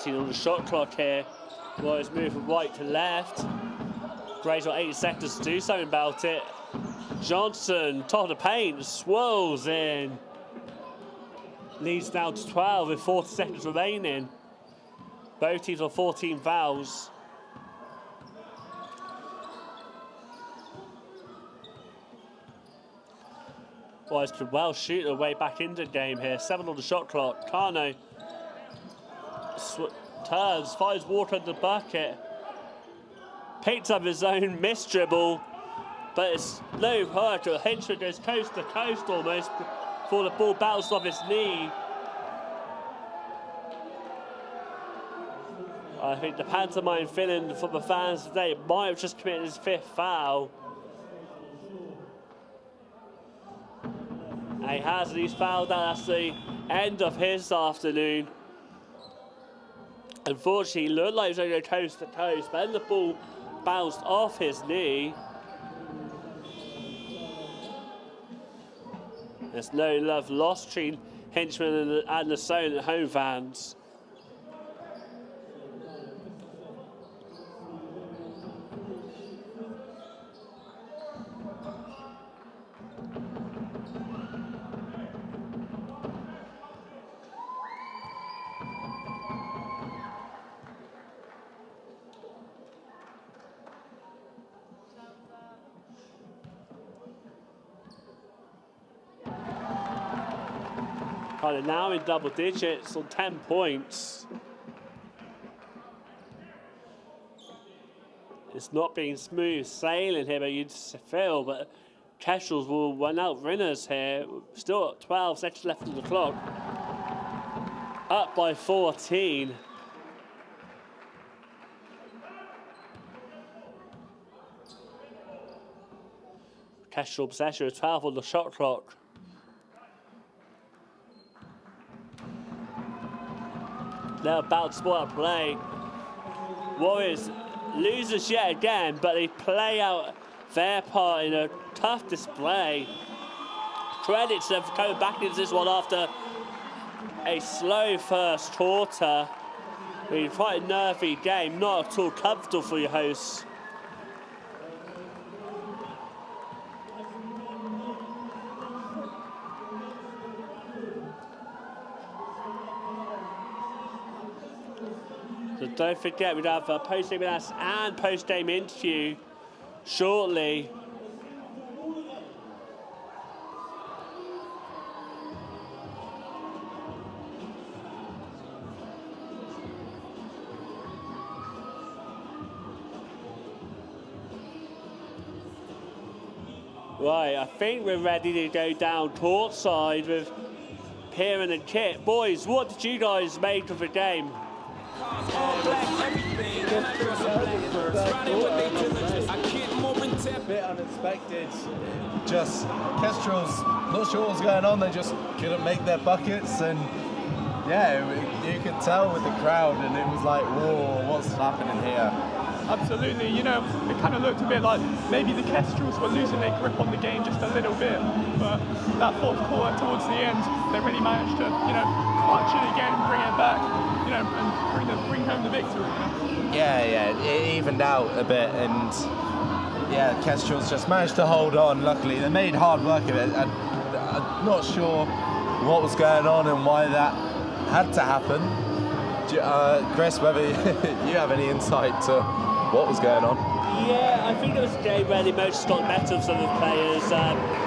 Speaker 5: On the shot clock here. Warriors move from right to left. Gray's got 8 seconds to do something about it. Johnson, top of the paint, swirls in. Leads down to 12 with 40 seconds remaining. Both teams on 14 fouls. Warriors could well shoot their way back into the game here. 7 on the shot clock. Kano turns, finds water in the bucket, picks up his own miss dribble, but it's no hurt. Henchman goes coast to coast almost before the ball bounced off his knee. I think the pantomime feeling from the fans today might have just committed his 5th foul. And he has, and he's fouled out. That's the end of his afternoon. Unfortunately, he looked like he was going to go coast to coast, but then the ball bounced off his knee. There's no love lost between Henchman and the Solent home fans. Now in double digits on 10 points. It's not being smooth sailing here, but you'd feel, but Kestrels will run out winners here. Still at 12 seconds left on the clock. Up by 14. Kestrel possession with 12 on the shot clock. They're about to spoil play. Warriors losers yet again, but they play out their part in a tough display. Credit to them for coming back into this one after a slow first quarter. Quite a nervy game, not at all comfortable for your hosts. So don't forget, we'd have a post-game analysis and post-game interview shortly. Right, I think we're ready to go down courtside with Pierre and Kit. Boys, what did you guys make of the game?
Speaker 6: A bit unexpected. Just Kestrels, not sure what was going on. They just couldn't make their buckets, and yeah, you could tell with the crowd, and it was like, whoa, what's happening here?
Speaker 2: Absolutely, you know, it kind of looked a bit like maybe the Kestrels were losing their grip on the game just a little bit, but that 4th quarter towards the end, they really managed to, you know, clutch it again and bring it back, you know, and bring home the victory. You know?
Speaker 6: Yeah, it evened out a bit, and yeah, Kestrels just managed to hold on. Luckily, they made hard work of it. I'm not sure what was going on and why that had to happen. Chris, whether you have any insight to what was going on?
Speaker 5: Yeah, I think it was a game where the emotions got the better of some of the players.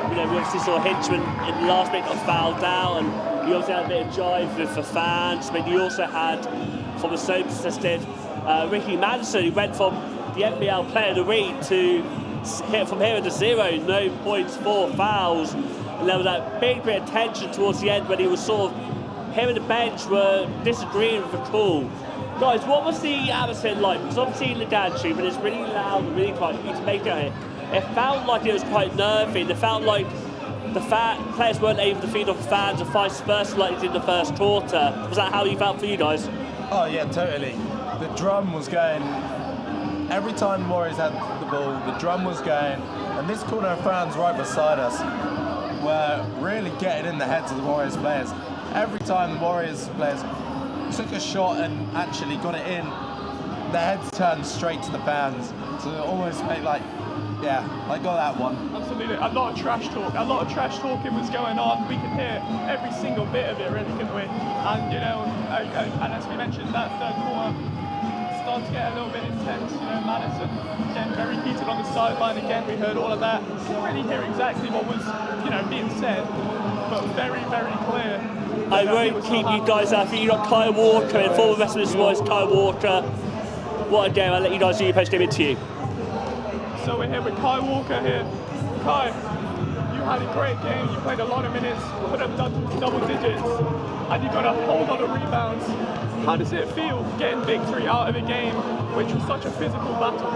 Speaker 5: We obviously saw Hinchman in the last minute got fouled out, and you also had a bit of jive with the fans. But you also had, from a soap assisted, Ricky Madison, who went from the NBL Player of the Week to hit from here to 0, no points, 4 fouls. And there was that big bit of tension towards the end when he was sort of, him and the bench were disagreeing with the call. Guys, what was the atmosphere like? Because obviously in the gantry, when it's really loud and really quiet, you need to make it out here. It felt like it was quite nervy. It felt like the players weren't able to feed off the fans and vice versa like they did in the first quarter. Was that how you felt for you guys?
Speaker 6: Oh yeah, totally. The drum was going, every time the Warriors had the ball, the drum was going, and this corner of fans right beside us were really getting in the heads of the Warriors players. Every time the Warriors players took a shot and actually got it in, their heads turned straight to the fans. So it almost made like, yeah, I got that one.
Speaker 2: Absolutely, a lot of trash talk. A lot of trash talking was going on. We could hear every single bit of it, really, couldn't we? And and as we mentioned, that third quarter started to get a little bit intense. Madison getting very heated on the sideline again. We heard all of that. Couldn't really hear exactly what was, being said, but very, very clear.
Speaker 5: I won't keep you guys out. You got Kyle Walker and former Westminster boys, Kyle Walker. What a game! I'll let you guys do your post-game interview.
Speaker 2: So we're here with Kyle Walker here. Kyle, you had a great game. You played a lot of minutes, put up double digits, and you got a whole lot of rebounds. How does it feel getting victory out of a game which was such a physical battle?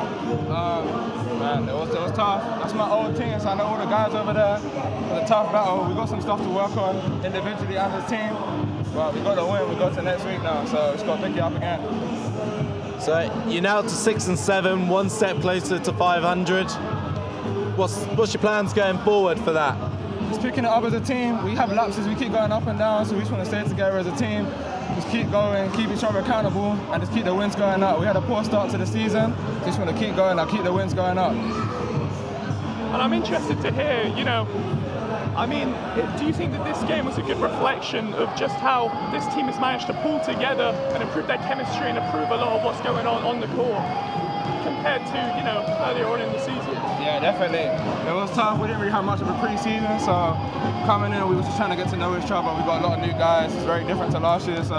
Speaker 7: Man, it was tough. That's my old team, so I know all the guys over there. It was a tough battle. We got some stuff to work on individually as a team, but we got to win. We go to next week now, so just got to pick it up again.
Speaker 6: So you're now to 6 and 7, one step closer to 500. What's your plans going forward for that?
Speaker 7: Just picking it up as a team. We have lapses, we keep going up and down, so we just want to stay together as a team. Just keep going, keep each other accountable, and just keep the wins going up. We had a poor start to the season, just want to keep going and keep the wins going up.
Speaker 2: And I'm interested to hear, do you think that this game was a good reflection of just how this team has managed to pull together and improve their chemistry and improve a lot of what's going on the court compared to, earlier on in the season?
Speaker 7: Yeah, definitely. It was tough. We didn't really have much of a pre-season, so coming in, we were just trying to get to know each other. We got a lot of new guys. It's very different to last year, so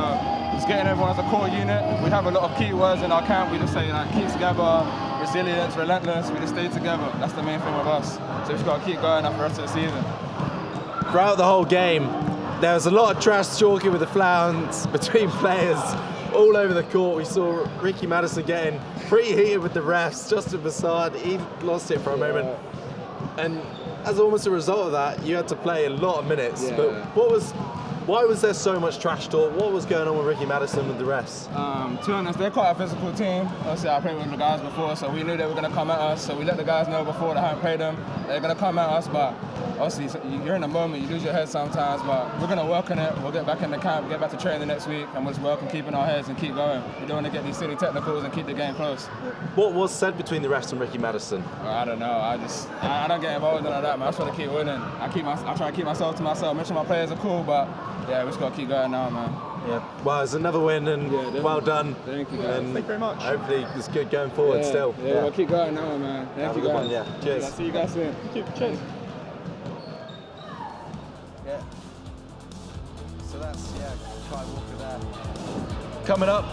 Speaker 7: just getting everyone as a core unit. We have a lot of key words in our camp. We just say, keep together, resilience, relentless. We just stay together. That's the main thing with us. So we just got to keep going after the rest of the season.
Speaker 6: Throughout the whole game, there was a lot of trash talking with the fans between players all over the court. We saw Ricky Madison getting pretty heated with the refs. Justin Bassard, he lost it for a moment. And as almost a result of that, you had to play a lot of minutes.
Speaker 7: Yeah.
Speaker 6: But why was there so much trash talk? What was going on with Ricky Madison with the refs?
Speaker 7: To be honest, they're quite a physical team. Obviously, I played with the guys before, so we knew they were going to come at us. So we let the guys know before they haven't played them. They're going to come at us, but obviously, you're in the moment, you lose your head sometimes, but we're going to work on it. We'll get back in the camp, get back to training next week, and we'll just work on keeping our heads and keep going. We don't want to get these silly technicals and keep the game close.
Speaker 6: What was said between the refs and Ricky Madison?
Speaker 7: I don't know. I don't get involved in all that, man. I just want to keep winning. I try to keep myself to myself. Make sure my players are cool, but yeah, we just got to keep going now, man.
Speaker 6: Yeah. Well, it's another win, and well done.
Speaker 7: Thank you, guys.
Speaker 6: And
Speaker 2: Thank you very much.
Speaker 6: Hopefully it's good going forward still.
Speaker 7: Yeah, we'll keep going now, man. Thank you, guys.
Speaker 6: Yeah. Cheers.
Speaker 7: I'll see you guys soon.
Speaker 2: Cheers.
Speaker 6: Yeah. So that's Kai Walker there. Coming up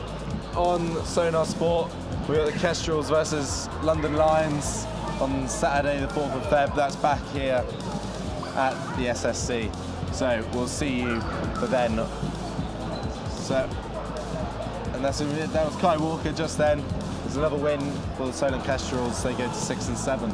Speaker 6: on Sonar Sport, we've got the Kestrels versus London Lions on Saturday the 4th of Feb. That's back here at the SSC. So we'll see you for then. So, and that was Kai Walker just then. There's another win for the Solent Kestrels. They go to 6 and 7.